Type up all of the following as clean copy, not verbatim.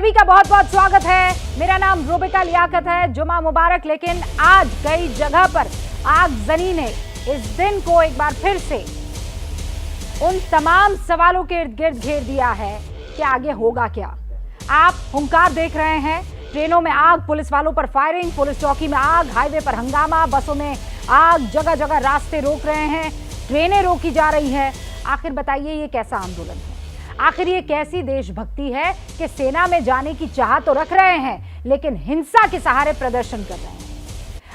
सभी का बहुत बहुत स्वागत है। मेरा नाम रूबिका लियाकत है। जुमा मुबारक। लेकिन आज कई जगह पर आगजनी ने इस दिन को एक बार फिर से उन तमाम सवालों के इर्द गिर्द घेर दिया है कि आगे होगा क्या। आप हुंकार देख रहे हैं, ट्रेनों में आग, पुलिस वालों पर फायरिंग, पुलिस चौकी में आग, हाईवे पर हंगामा, बसों में आग, जगह जगह रास्ते रोक रहे हैं, ट्रेनें रोकी जा रही है। आखिर बताइए ये कैसा आंदोलन है? आखिर ये कैसी देशभक्ति है कि सेना में जाने की चाह तो रख रहे हैं लेकिन हिंसा के सहारे प्रदर्शन कर रहे हैं?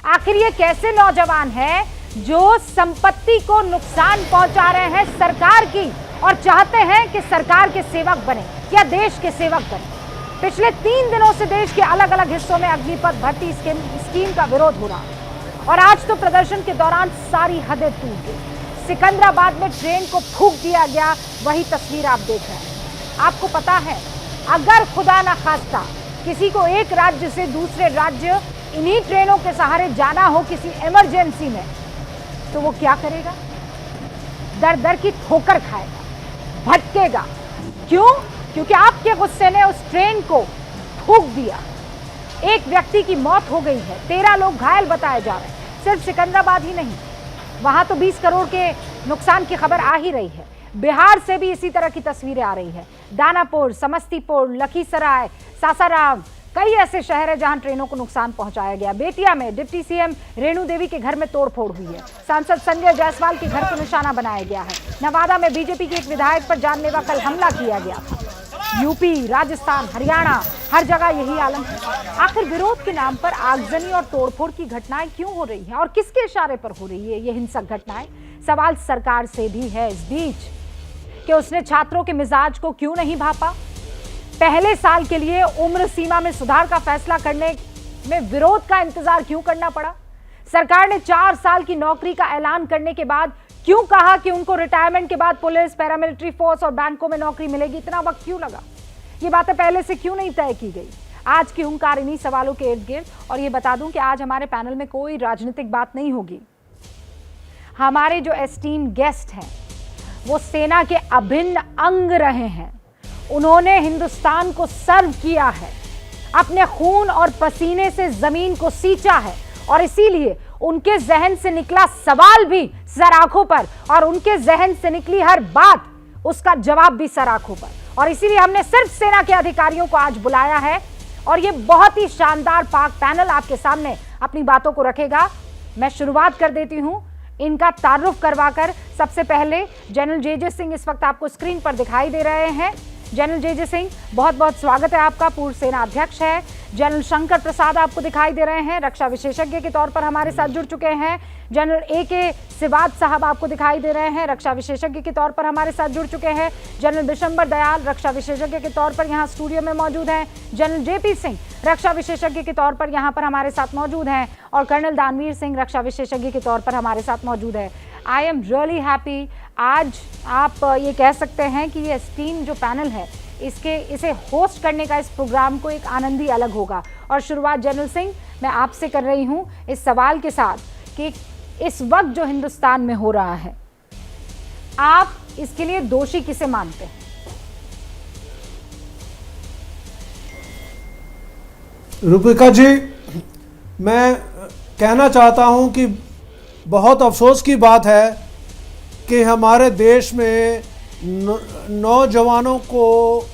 आखिर ये कैसे नौजवान है जो संपत्ति को नुकसान पहुंचा रहे हैं सरकार की और चाहते हैं कि सरकार के सेवक बने या देश के सेवक बने? पिछले 3 दिनों से देश के अलग अलग हिस्सों में अग्निपथ भर्ती स्कीम का विरोध हो रहा है और आज तो प्रदर्शन के दौरान सारी हदें टूट गई। सिकंदराबाद में ट्रेन को फूंक दिया गया, वही तस्वीर आप देख रहे हैं। आपको पता है, अगर खुदा ना खास्ता किसी को एक राज्य से दूसरे राज्य इन्हीं ट्रेनों के सहारे जाना हो किसी इमरजेंसी में, तो वो क्या करेगा? दर दर की ठोकर खाएगा, भटकेगा। क्यों? क्योंकि आपके गुस्से ने उस ट्रेन को फूंक दिया। एक व्यक्ति की मौत हो गई है, 13 लोग घायल बताए जा रहे हैं। सिर्फ सिकंदराबाद ही नहीं, वहां तो 20 करोड़ के नुकसान की खबर आ ही रही है। बिहार से भी इसी तरह की तस्वीरें आ रही है। दानापुर, समस्तीपुर, लखीसराय, सासाराम, कई ऐसे शहर है जहां ट्रेनों को नुकसान पहुंचाया गया। बेतिया में डिप्टी सीएम रेणु देवी के घर में तोड़फोड़ हुई है। सांसद संजय जायसवाल के घर को निशाना बनाया गया है। नवादा में बीजेपी के एक विधायक पर जानलेवा कल हमला किया गया था। यूपी, राजस्थान, हरियाणा, हर जगह यही आलम है। आखिर विरोध के नाम पर आगजनी और तोड़फोड़ की घटनाएं क्यों हो रही हैं और किसके इशारे पर हो रही है ये हिंसक घटनाएं? सवाल सरकार से भी है इस बीच कि उसने छात्रों के मिजाज को क्यों नहीं भापा। पहले साल के लिए उम्र सीमा में सुधार का फैसला करने में विरोध का इंतजार क्यों करना पड़ा? सरकार ने 4 साल की नौकरी का ऐलान करने के बाद क्यों कहा कि उनको रिटायरमेंट के बाद पुलिस, पैरामिलिट्री फोर्स और बैंकों में नौकरी मिलेगी? इतना वक्त क्यों लगा? ये बातें पहले से क्यों नहीं तय की गई? आज की हुंकार इन्हीं सवालों के इर्द गिर्द। और ये बता दूं कि आज हमारे पैनल में कोई राजनीतिक बात नहीं होगी। हमारे जो एस्टीम गेस्ट हैं वो सेना के अभिन्न अंग रहे हैं। उन्होंने हिंदुस्तान को सर्व किया है, अपने खून और पसीने से जमीन को सींचा है और इसीलिए उनके जहन से निकला सवाल भी सर आंखों पर और उनके जहन से निकली हर बात, उसका जवाब भी सर आंखों पर। और इसीलिए हमने सिर्फ सेना के अधिकारियों को आज बुलाया है और ये बहुत ही शानदार पाक पैनल आपके सामने अपनी बातों को रखेगा। मैं शुरुआत कर देती हूं इनका तारुफ करवाकर। सबसे पहले जनरल जे सिंह इस वक्त आपको स्क्रीन पर दिखाई दे रहे हैं। जनरल जे सिंह, बहुत बहुत स्वागत है आपका। पूर्व सेना अध्यक्ष है। जनरल शंकर प्रसाद आपको दिखाई दे रहे हैं, रक्षा विशेषज्ञ के तौर पर हमारे साथ जुड़ चुके हैं। जनरल AK सिवाद साहब आपको दिखाई दे रहे हैं, रक्षा विशेषज्ञ के तौर पर हमारे साथ जुड़ चुके हैं। जनरल बिशंबर दयाल रक्षा विशेषज्ञ के तौर पर यहाँ स्टूडियो में मौजूद हैं। जनरल JP सिंह रक्षा विशेषज्ञ के तौर पर यहाँ पर हमारे साथ मौजूद हैं और कर्नल दानवीर सिंह रक्षा विशेषज्ञ के तौर पर हमारे साथ मौजूद है। I am really happy. आज आप ये कह सकते हैं कि ये एस्टीम जो पैनल है इसे होस्ट करने का इस प्रोग्राम को एक आनंद ही अलग होगा। और शुरुआत जनरल सिंह मैं आपसे कर रही हूं इस सवाल के साथ कि इस वक्त जो हिंदुस्तान में हो रहा है, आप इसके लिए दोषी किसे मानते हैं? रूबिका जी, मैं कहना चाहता हूं कि बहुत अफसोस की बात है कि हमारे देश में नौजवानों को,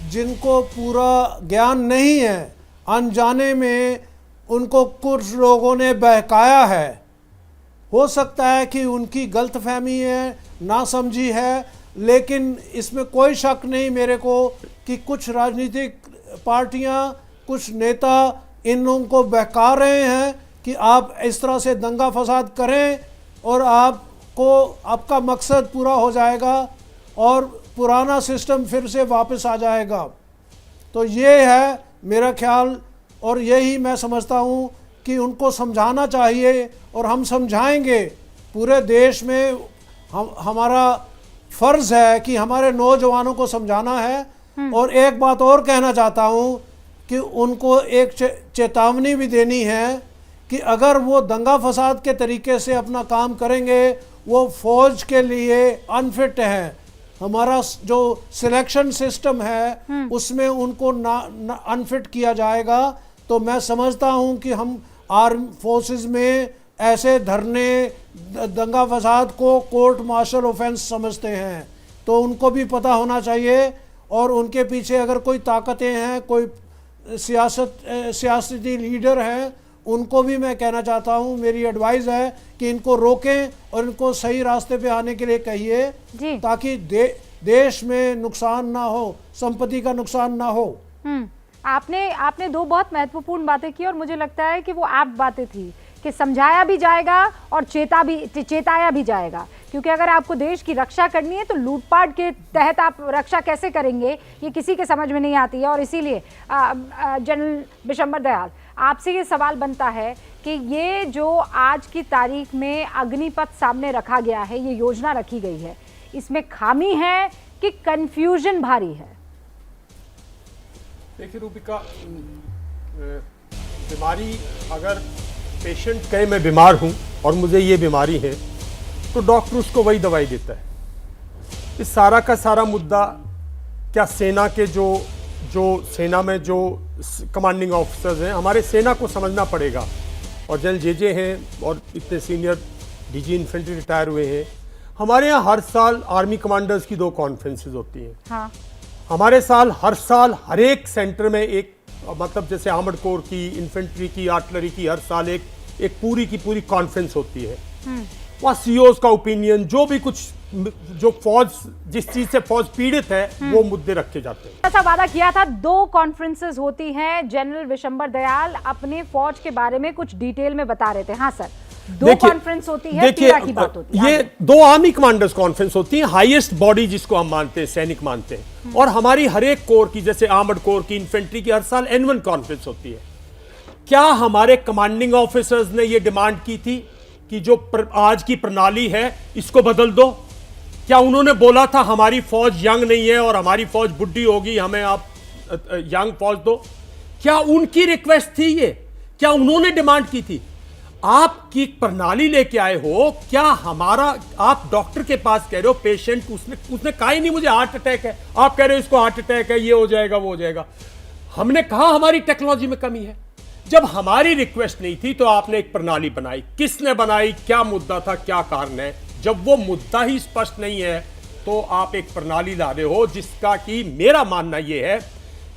जिनको पूरा ज्ञान नहीं है, अनजाने में उनको कुछ लोगों ने बहकाया है। हो सकता है कि उनकी गलतफहमी है, नासमझी है, लेकिन इसमें कोई शक नहीं मेरे को कि कुछ राजनीतिक पार्टियां, कुछ नेता इन लोगों को बहका रहे हैं कि आप इस तरह से दंगा फसाद करें और आपका मकसद पूरा हो जाएगा और पुराना सिस्टम फिर से वापस आ जाएगा। तो ये है मेरा ख्याल और यही मैं समझता हूँ कि उनको समझाना चाहिए और हम समझाएंगे। पूरे देश में हमारा फ़र्ज़ है कि हमारे नौजवानों को समझाना है। और एक बात और कहना चाहता हूँ कि उनको एक चेतावनी भी देनी है कि अगर वो दंगा फसाद के तरीके से अपना काम करेंगे, वो फ़ौज के लिए अनफिट हैं। हमारा जो सिलेक्शन सिस्टम है उसमें उनको अनफिट किया जाएगा। तो मैं समझता हूं कि हम आर्म फोर्सेस में ऐसे धरने दंगा फसाद को कोर्ट मार्शल ऑफेंस समझते हैं, तो उनको भी पता होना चाहिए। और उनके पीछे अगर कोई ताकतें हैं, कोई सियासती लीडर हैं, उनको भी मैं कहना चाहता हूं, मेरी एडवाइस है कि इनको रोकें और इनको सही रास्ते पे आने के लिए कहिए, ताकि देश में नुकसान ना हो, संपत्ति का नुकसान ना हो। आपने दो बहुत महत्वपूर्ण बातें की और मुझे लगता है कि वो एप्ट बातें थी कि समझाया भी जाएगा और चेताया भी जाएगा, क्योंकि अगर आपको देश की रक्षा करनी है तो लूटपाट के तहत आप रक्षा कैसे करेंगे ये किसी के समझ में नहीं आती है। और इसीलिए जनरल विशंबर दयाल, आपसे ये सवाल बनता है कि ये जो आज की तारीख में अग्निपथ सामने रखा गया है, ये योजना रखी गई है, इसमें खामी है कि कंफ्यूजन भारी है? देखिए रूपिका, बीमारी अगर पेशेंट कहे मैं बीमार हूं और मुझे ये बीमारी है तो डॉक्टर उसको वही दवाई देता है। इस सारा का सारा मुद्दा क्या सेना के जो सेना में जो कमांडिंग ऑफिसर्स हैं, हमारे सेना को समझना पड़ेगा। और जनरल जे हैं और इतने सीनियर डीजी इन्फेंट्री रिटायर हुए हैं। हमारे यहाँ हर साल आर्मी कमांडर्स की 2 कॉन्फ्रेंसेज होती हैं। हाँ। हर साल हर एक सेंटर में एक, मतलब जैसे आर्मड कोर की, इन्फेंट्री की, आर्टिलरी की, हर साल एक पूरी की पूरी कॉन्फ्रेंस होती है। वहाँ सीओज का ओपिनियन, जो भी कुछ, जो फौज, जिस चीज से फौज पीड़ित है, वो मुद्दे रखे जाते हैं। ऐसा वादा किया था, 2 कॉन्फ्रेंसेस होती हैं। जनरल विशंबर दयाल अपने फौज के बारे में कुछ डिटेल में बता रहे थे। हाँ सर, 2 कॉन्फ्रेंस होती है, 13 की बात होती है। ये 2 आर्मी कमांडर्स कॉन्फ्रेंस होती है, हाईएस्ट बॉडी जिसको हम मानते हैं, सैनिक मानते हैं। और हमारी हर एक कोर की, जैसे आर्मड कोर की, इन्फेंट्री की, हर साल N1 कॉन्फ्रेंस होती है। क्या हमारे कमांडिंग ऑफिसर्स ने ये डिमांड की थी कि जो आज की प्रणाली है इसको बदल दो? क्या उन्होंने बोला था हमारी फौज यंग नहीं है और हमारी फौज बुढ़ी होगी, हमें आप यंग फौज दो? क्या उनकी रिक्वेस्ट थी ये? क्या उन्होंने डिमांड की थी? आपकी प्रणाली लेके आए हो, क्या हमारा, आप डॉक्टर के पास कह रहे हो पेशेंट, उसने कहा ही नहीं मुझे हार्ट अटैक है, आप कह रहे हो इसको हार्ट अटैक है, ये हो जाएगा वो हो जाएगा। हमने कहा हमारी टेक्नोलॉजी में कमी है। जब हमारी रिक्वेस्ट नहीं थी तो आपने एक प्रणाली बनाई। किसने बनाई? क्या मुद्दा था? क्या कारण है? जब वो मुद्दा ही स्पष्ट नहीं है तो आप एक प्रणाली ला रहे हो, जिसका कि मेरा मानना यह है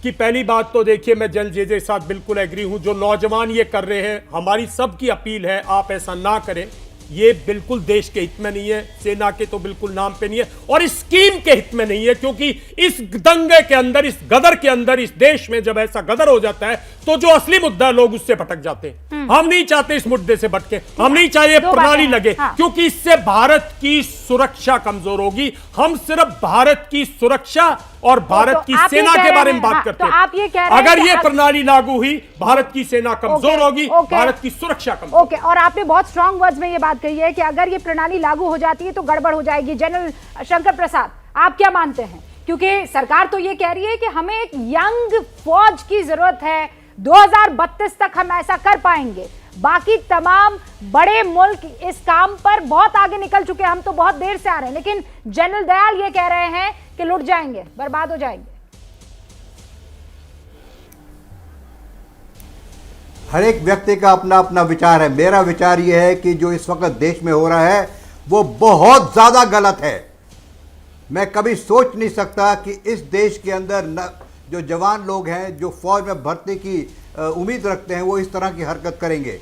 कि पहली बात तो देखिए, मैं जनरल जे के साथ बिल्कुल एग्री हूं। जो नौजवान ये कर रहे हैं, हमारी सबकी अपील है आप ऐसा ना करें। ये बिल्कुल देश के हित में नहीं है, सेना के तो बिल्कुल नाम पे नहीं है, और इस स्कीम के हित में नहीं है। क्योंकि इस दंगे के अंदर, इस गदर के अंदर, इस देश में जब ऐसा गदर हो जाता है तो जो असली मुद्दा है लोग उससे भटक जाते हैं। हम नहीं चाहते इस मुद्दे से भटके, हम नहीं चाहिए प्रणाली लगे। हाँ। क्योंकि इससे भारत की सुरक्षा कमजोर होगी। हम सिर्फ भारत की सुरक्षा और भारत की सेना के बारे में बात करते हैं। आप ये कह रहे हैं अगर ये प्रणाली लागू हुई, भारत की सेना कमजोर होगी, भारत की सुरक्षा कमजोर। ओके, और आपने बहुत स्ट्रांग वर्ड्स में ये बात कही है कि अगर ये प्रणाली लागू हो जाती है तो गड़बड़ हो जाएगी। जनरल शंकर प्रसाद, आप क्या मानते हैं? क्योंकि सरकार तो ये कह रही है कि हमें एक यंग फौज की जरूरत है, 2032 तक हम ऐसा कर पाएंगे। बाकी तमाम बड़े मुल्क इस काम पर बहुत आगे निकल चुके हैं, हम तो बहुत देर से आ रहे हैं। लेकिन जनरल दयाल ये कह रहे हैं कि लुट जाएंगे, बर्बाद हो जाएंगे। हर एक व्यक्ति का अपना अपना विचार है। मेरा विचार यह है कि जो इस वक्त देश में हो रहा है वो बहुत ज्यादा गलत है। मैं कभी सोच नहीं सकता कि इस देश के अंदर जो जवान लोग हैं, जो फौज में भर्ती की उम्मीद रखते हैं, वो इस तरह की हरकत करेंगे।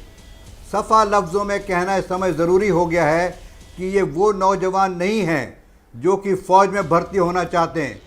सफ़ा लफ्ज़ों में कहना इस समय ज़रूरी हो गया है कि ये वो नौजवान नहीं हैं जो कि फ़ौज में भर्ती होना चाहते हैं।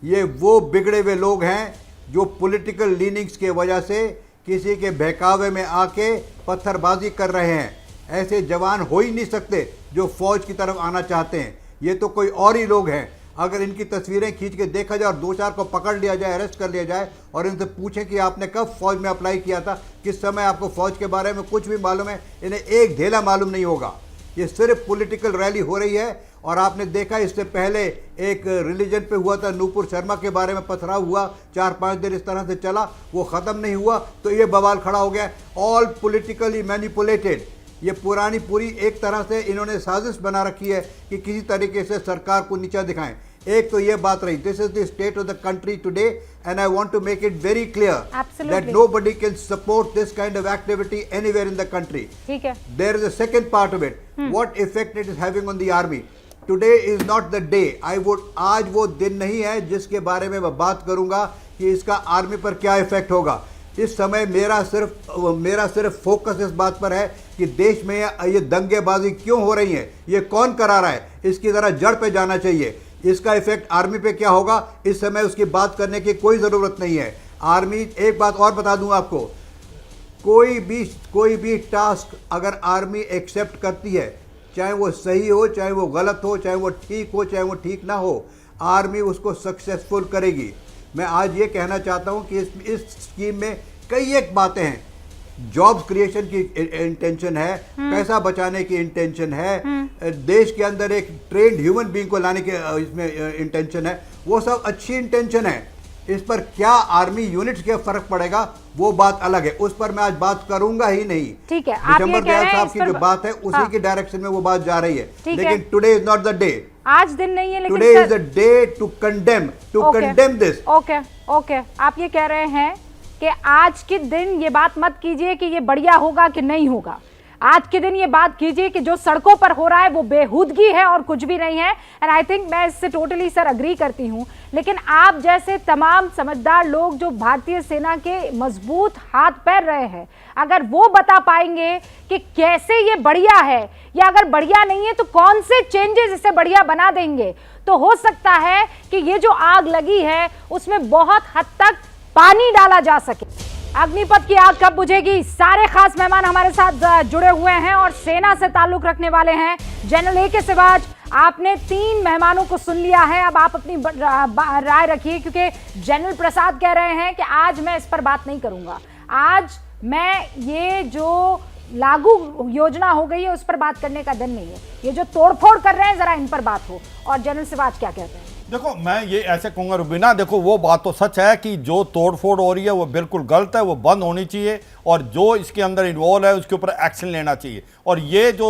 ये वो बिगड़े हुए लोग हैं जो पॉलिटिकल लीनिंग्स के वजह से किसी के बहकावे में आके पत्थरबाजी कर रहे हैं। ऐसे जवान हो ही नहीं सकते जो फ़ौज की तरफ आना चाहते हैं। ये तो कोई और ही लोग हैं। अगर इनकी तस्वीरें खींच के देखा जाए और 2-4 को पकड़ लिया जाए, अरेस्ट कर लिया जाए और इनसे पूछें कि आपने कब फौज में अप्लाई किया था, किस समय आपको फौज के बारे में कुछ भी मालूम है, इन्हें एक ढेला मालूम नहीं होगा। ये सिर्फ पॉलिटिकल रैली हो रही है। और आपने देखा इससे पहले एक रिलीजन पे हुआ था, नूपुर शर्मा के बारे में पथराव हुआ, 4-5 दिन इस तरह से चला, वो ख़त्म नहीं हुआ तो ये बवाल खड़ा हो गया। All politically manipulated. ये पूरी एक तरह से इन्होंने साजिश बना रखी है कि किसी तरीके से सरकार को नीचा दिखाएं। एक तो ये बात रही, this is the state of the country today and I want to make it very clear Absolutely. That nobody can support this kind of activity anywhere in the country. ठीक है, There is a second part of it. What effect it is having on the army? Today is not the day. आज वो दिन नहीं है जिसके बारे में मैं बात करूंगा कि इसका आर्मी पर क्या इफेक्ट होगा. इस समय मेरा सिर्फ फोकस इस बात पर है कि देश में ये दंगेबाजी क्यों हो रही है, ये कौन करा रहा है, इसकी जरा जड़ पे जाना चाहिए. इसका इफेक्ट आर्मी पे क्या होगा इस समय उसकी बात करने की कोई जरूरत नहीं है. आर्मी, एक बात और बता दूं आपको, कोई भी टास्क अगर आर्मी एक्सेप्ट करती है, चाहे वो सही हो, चाहे वो गलत हो, चाहे वो ठीक हो, चाहे वो ठीक ना हो, आर्मी उसको सक्सेसफुल करेगी. मैं आज ये कहना चाहता हूं कि इस स्कीम में कई एक बातें हैं. जॉब्स क्रिएशन की इंटेंशन है, पैसा बचाने की इंटेंशन है, देश के अंदर एक ट्रेंड ह्यूमन बीइंग को लाने के इसमें इंटेंशन है. वो सब अच्छी इंटेंशन है. इस पर क्या आर्मी यूनिट्स के फर्क पड़ेगा वो बात अलग है, उस पर मैं आज बात करूंगा ही नहीं. ठीक है, आप ये दिसंबर कह रहे हैं साहब इस की पर जो बात है उसी की डायरेक्शन में वो बात जा रही है. ठीक है. लेकिन today is not the day. आज दिन नहीं है, लेकिन today is the day to condemn this. Okay, आप ये कह रहे हैं कि आज के दिन ये बात मत कीजिए कि ये बढ़िया होगा कि नहीं होगा. आज के दिन ये बात कीजिए कि जो सड़कों पर हो रहा है वो बेहूदगी है और कुछ भी नहीं है. एंड आई थिंक मैं इससे टोटली सर अग्री करती हूं. लेकिन आप जैसे तमाम समझदार लोग जो भारतीय सेना के मजबूत हाथ पैर रहे हैं, अगर वो बता पाएंगे कि कैसे ये बढ़िया है या अगर बढ़िया नहीं है तो कौन से चेंजेस इसे बढ़िया बना देंगे, तो हो सकता है कि ये जो आग लगी है उसमें बहुत हद तक पानी डाला जा सके. अग्निपथ की आग कब बुझेगी? सारे खास मेहमान हमारे साथ जुड़े हुए हैं और सेना से ताल्लुक रखने वाले हैं. General A K. सिवाच, आपने 3 मेहमानों को सुन लिया है, अब आप अपनी राय रखिए, क्योंकि जनरल प्रसाद कह रहे हैं कि आज मैं इस पर बात नहीं करूंगा, आज मैं ये जो लागू योजना हो गई है उस पर बात करने का दिन नहीं है, ये जो तोड़फोड़ कर रहे हैं जरा इन पर बात हो. और जनरल सिवाच क्या कहते हैं? देखो, मैं ये ऐसे कहूँगा रुबीना, देखो वो बात तो सच है कि जो तोड़फोड़ हो रही है वो बिल्कुल गलत है, वो बंद होनी चाहिए और जो इसके अंदर इन्वॉल्व है उसके ऊपर एक्शन लेना चाहिए. और ये जो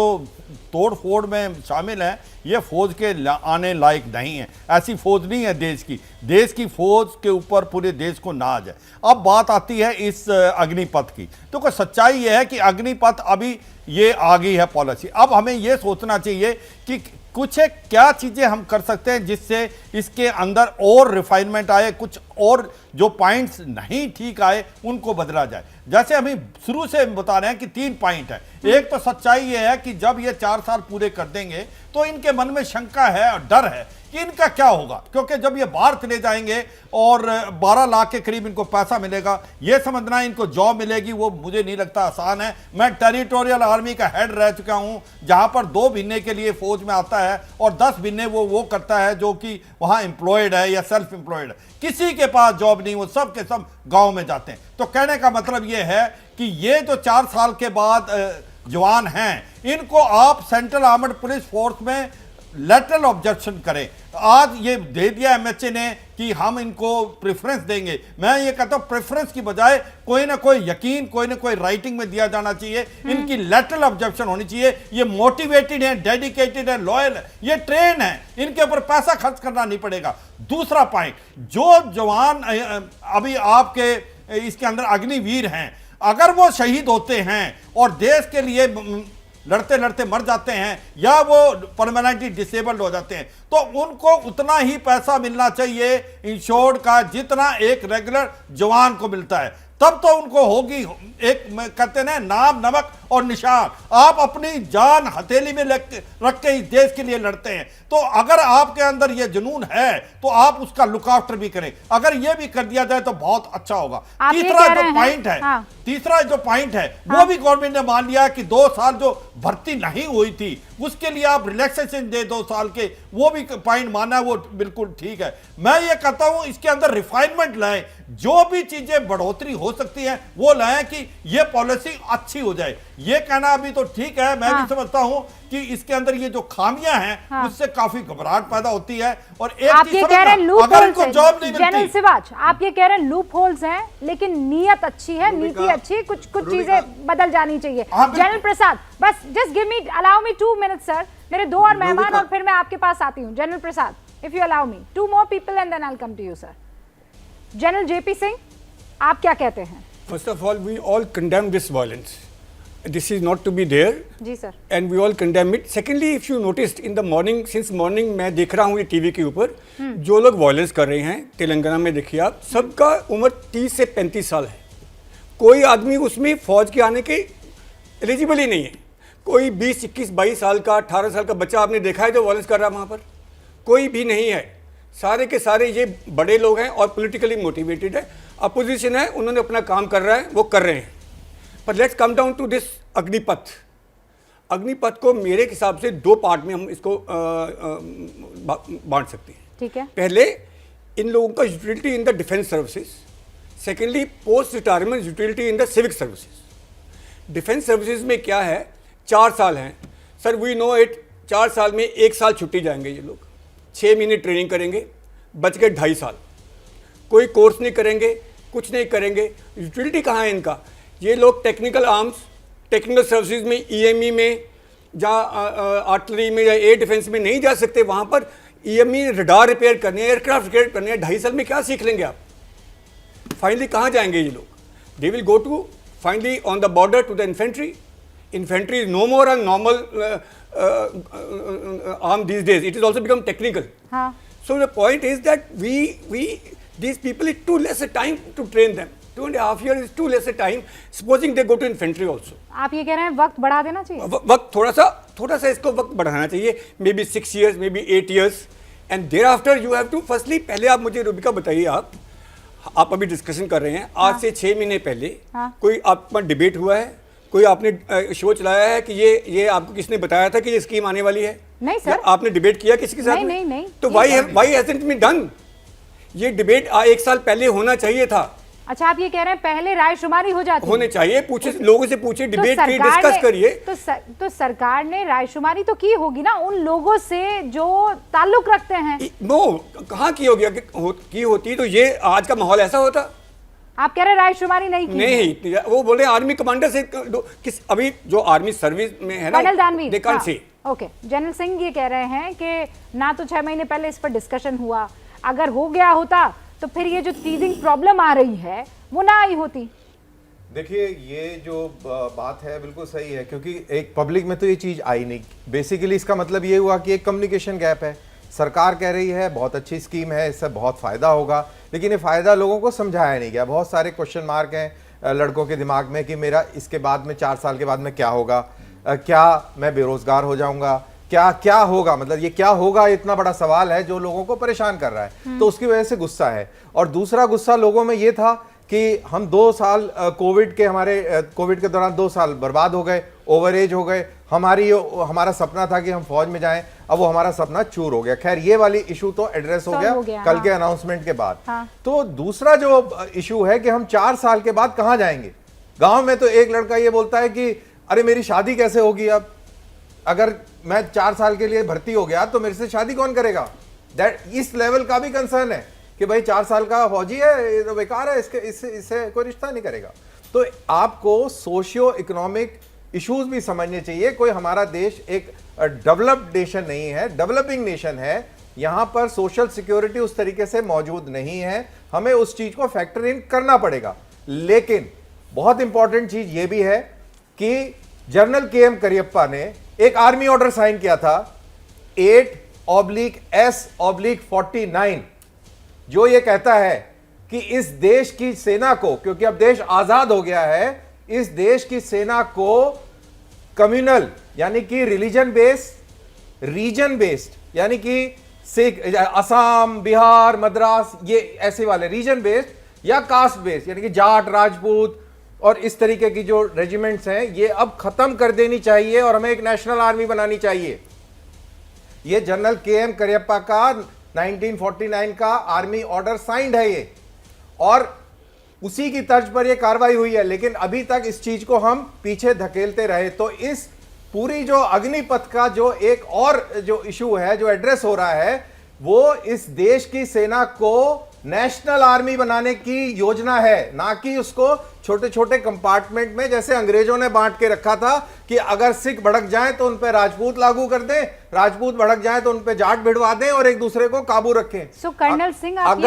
तोड़फोड़ में शामिल है ये फौज के आने लायक नहीं है. ऐसी फौज नहीं है देश की फौज के ऊपर पूरे देश को नाज है. अब बात आती है इस अग्निपथ की. तो सच्चाई ये है कि अग्निपथ अभी ये आ गई है पॉलिसी. अब हमें ये सोचना चाहिए कि कुछ क्या चीज़ें हम कर सकते हैं जिससे इसके अंदर और रिफाइनमेंट आए, कुछ और जो पॉइंट्स नहीं ठीक आए उनको बदला जाए. जैसे हम शुरू से बता रहे हैं कि 3 पॉइंट है. एक तो सच्चाई ये है कि जब ये 4 साल पूरे कर देंगे तो इनके मन में शंका है और डर है कि इनका क्या होगा, क्योंकि जब ये बाहर चले जाएंगे और 12 लाख के करीब इनको पैसा मिलेगा, ये समझना इनको जॉब मिलेगी वो मुझे नहीं लगता आसान है. मैं टेरिटोरियल आर्मी का हेड रह चुका हूं जहां पर 2 महीने के लिए फौज में आता है और 10 महीने वो करता है जो कि वहां एम्प्लॉयड है या सेल्फ एम्प्लॉयड है. किसी के पास जॉब नहीं, वो सब के सब गांव में जाते हैं. तो कहने का मतलब ये है कि ये जो 4 साल के बाद जवान हैं इनको आप सेंट्रल आर्मड पुलिस फोर्स में लेटरल ऑब्जेक्शन करें. आज ये दे दिया एमएचए ने कि हम इनको प्रेफरेंस देंगे. मैं ये कहता हूं प्रेफरेंस की बजाय कोई ना कोई यकीन, कोई ना कोई राइटिंग में दिया जाना चाहिए. इनकी लेटरल ऑब्जेक्शन होनी चाहिए. ये मोटिवेटेड है, डेडिकेटेड है, लॉयल है, ये ट्रेन है, इनके ऊपर पैसा खर्च करना नहीं पड़ेगा. दूसरा पॉइंट, जो जवान अभी आपके इसके अंदर अग्निवीर हैं, अगर वो शहीद होते हैं और देश के लिए लड़ते लड़ते मर जाते हैं या वो परमानेंटली डिसेबल्ड हो जाते हैं तो उनको उतना ही पैसा मिलना चाहिए इंश्योर्ड का जितना एक रेगुलर जवान को मिलता है. तब तो उनको होगी एक कहते हैं नाम, नमक और निशान. आप अपनी जान हथेली में रख के इस देश के लिए लड़ते हैं. तो अगर आपके अंदर ये जुनून है तो आप उसका लुक आफ्टर भी करें. अगर ये भी कर दिया जाए तो बहुत अच्छा होगा. तीसरा जो पॉइंट है वो भी गवर्नमेंट ने मान लिया कि 2 साल जो भर्ती नहीं हुई थी उसके लिए आप रिलैक्सेशन दे 2 साल के, वो भी पॉइंट माना, वो बिल्कुल ठीक है. मैं ये कहता हूं इसके अंदर रिफाइनमेंट लाएं, जो भी चीजें बढ़ोतरी हो सकती है वो लाएं कि ये पॉलिसी अच्छी हो जाए. ये कहना अभी तो ठीक है, मैं भी समझता हूं कि इसके अंदर ये जो खामियां हैं उससे काफी घबराहट पैदा होती है. और एक आप ये कह रहे हैं लूप अगर इनको जॉब नहीं मिलती, जनरल सिवाच आप ये कह रहे हैं लूप होल्स हैं, लेकिन नीयत अच्छी है, नीति अच्छी, कुछ चीजें बदल जानी चाहिए. जनरल प्रसाद, बस just give me, allow me 2 minutes sir. मेरे 2 और मेहमान और फिर मैं आपके पास आती हूँ. General Prasad, if you allow me. Two more people and then I'll come to you, sir. General JP Singh, आप क्या कहते हैं? First of all, we all condemn this violence. This is not to be there. Ji sir. And we all condemn it. Secondly, if you noticed in the morning, since morning मैं देख रहा हूँ ये TV के ऊपर जो लोग violence कर रहे हैं तेलंगाना में, देखिए आप, सबका उम्र 30 से 35 साल है. कोई आदमी उसमें फौज के आने के एलिजिबल ही नहीं है. कोई 20, 21, 22 साल का, 18 साल का बच्चा आपने देखा है जो वायलेंस कर रहा है वहाँ पर? कोई भी नहीं है. सारे के सारे ये बड़े लोग हैं और पॉलिटिकली मोटिवेटेड है. अपोजिशन है, उन्होंने अपना काम कर रहा है, वो कर रहे हैं. पर let's come down to this Agnipath. Agnipath को मेरे हिसाब से दो पार्ट में हम इसको बांट सकते हैं. ठीक है. पहले इन लोगों का utility in the defence services. Secondly post retirement utility in the civic services. Defence services में क्या है, 4 साल हैं सर, वी नो इट. 4 साल में 1 साल छुट्टी जाएंगे ये लोग. 6 महीने ट्रेनिंग करेंगे, बच गए 2.5 साल. कोई कोर्स नहीं करेंगे, कुछ नहीं करेंगे. यूटिलिटी कहाँ है इनका? ये लोग टेक्निकल आर्म्स, टेक्निकल सर्विसेज में, ईएमई में, जहाँ आर्टिलरी में या एयर डिफेंस में नहीं जा सकते, वहाँ पर ईएमई रडार रिपेयर करने, एयरक्राफ्ट रिपेयर करने, 2.5 साल में क्या सीख लेंगे आप? फाइनली कहाँ जाएंगे ये लोग? They will go to finally on the border to the infantry. Infantry is no more a normal arm these days. It has also become technical. हाँ. So the point is that these people, it's too less a time to train them. 2.5 years is too less a time. Supposing they go to infantry also. आप ये कह रहे हैं वक्त बढ़ा देना चाहिए? वक्त थोड़ा सा इसको वक्त बढ़ाना चाहिए. Maybe 6 years, maybe 8 years. And thereafter you have to firstly, पहले आप मुझे रूबिका बताइए, आप अभी डिस्कशन कर रहे हैं, आज से 6 महीने पहले कोई आपका डिबेट हुआ है? कोई आपने शो चलाया है कि ये आपको किसने बताया था कि ये स्कीम आने वाली है? नहीं सर. आपने डिबेट किया किसी के साथ? नहीं. तो व्हाई हैजंट बीन डन? ये डिबेट 1 साल पहले होना चाहिए था. अच्छा, आप ये कह रहे हैं पहले रायशुमारी हो जाती होने चाहिए. पूछे लोगों से, पूछे, डिबेट की, डिस्कस करिए. तो सरकार ने रायशुमारी तो की होगी ना उन लोगों से जो ताल्लुक रखते हैं. नो, कहाँ की होगी? की होती तो ये आज का माहौल ऐसा होता? आप कह रहे रायशुमारी नहीं की? नहीं, वो बोले आर्मी कमांडर से अभी जो आर्मी सर्विस में है ना, कर्नल दानवीर. They can't say. Okay. General Singh ये कह रहे हैं कि ना तो 6 महीने पहले इस पर डिस्कशन हुआ, अगर हो गया होता तो फिर ये जो टीजिंग प्रॉब्लम आ रही है वो ना आई होती. देखिए, ये जो बात है बिल्कुल सही है, क्योंकि एक पब्लिक में तो ये चीज़ आई नहीं. बेसिकली इसका मतलब ये हुआ कि एक कम्युनिकेशन गैप है. सरकार कह रही है बहुत अच्छी स्कीम है, इससे बहुत फ़ायदा होगा, लेकिन ये फ़ायदा लोगों को समझाया नहीं गया. बहुत सारे क्वेश्चन मार्क हैं लड़कों के दिमाग में कि मेरा इसके बाद में 4 साल के बाद में क्या होगा, क्या मैं बेरोज़गार हो जाऊंगा, क्या होगा, मतलब ये क्या होगा, इतना बड़ा सवाल है जो लोगों को परेशान कर रहा है. तो उसकी वजह से गुस्सा है. और दूसरा गुस्सा लोगों में ये था कि हम 2 साल कोविड के दौरान 2 साल बर्बाद हो गए, ओवर एज हो गए. हमारा सपना था कि हम फौज में जाएं, अब वो हमारा सपना चूर हो गया. खैर, ये वाली इशू तो एड्रेस हो गया कल के अनाउंसमेंट के बाद. तो दूसरा जो इशू है कि हम 4 साल के बाद कहां जाएंगे. गांव में तो एक लड़का ये बोलता है कि अरे मेरी शादी कैसे होगी, अब अगर मैं 4 साल के लिए भर्ती हो गया तो मेरे से शादी कौन करेगा. इस लेवल का भी कंसर्न है कि भाई 4 साल का फौजी है, ये तो बेकार है, इससे कोई रिश्ता नहीं करेगा. तो आपको सोशियो इकोनॉमिक इश्यूज भी समझने चाहिए. कोई हमारा देश एक डेवलप्ड नेशन नहीं है, डेवलपिंग नेशन है. यहां पर सोशल सिक्योरिटी उस तरीके से मौजूद नहीं है. हमें उस चीज को फैक्टर इन करना पड़ेगा. लेकिन बहुत इंपॉर्टेंट चीज यह भी है कि जनरल KM करियप्पा ने एक आर्मी ऑर्डर साइन किया था 8/S/49, जो ये कहता है कि इस देश की सेना को, क्योंकि अब देश आजाद हो गया है, इस देश की सेना को कम्युनल यानी कि रीजन बेस्ड यानी कि सिख, असम, बिहार, मद्रास, ये ऐसे वाले रीजन बेस्ड या कास्ट बेस्ड यानी कि जाट, राजपूत और इस तरीके की जो रेजिमेंट्स हैं, ये अब खत्म कर देनी चाहिए और हमें एक नेशनल आर्मी बनानी चाहिए. ये जनरल KM करियप्पा का 1949 का आर्मी ऑर्डर साइंड है ये, और उसी की तर्ज पर यह कार्रवाई हुई है. लेकिन अभी तक इस चीज को हम पीछे धकेलते रहे. तो इस पूरी जो अग्निपथ का जो एक और जो इशू है जो एड्रेस हो रहा है, वो इस देश की सेना को नेशनल आर्मी बनाने की योजना है, ना कि उसको छोटे छोटे कंपार्टमेंट में जैसे अंग्रेजों ने बांट के रखा था कि अगर सिख भड़क जाएं तो उन पे राजपूत लागू कर दें, राजपूत भड़क जाएं तो उन पे जाट भिड़वा दें और एक दूसरे को काबू रखें। सो कर्नल सिंह, आप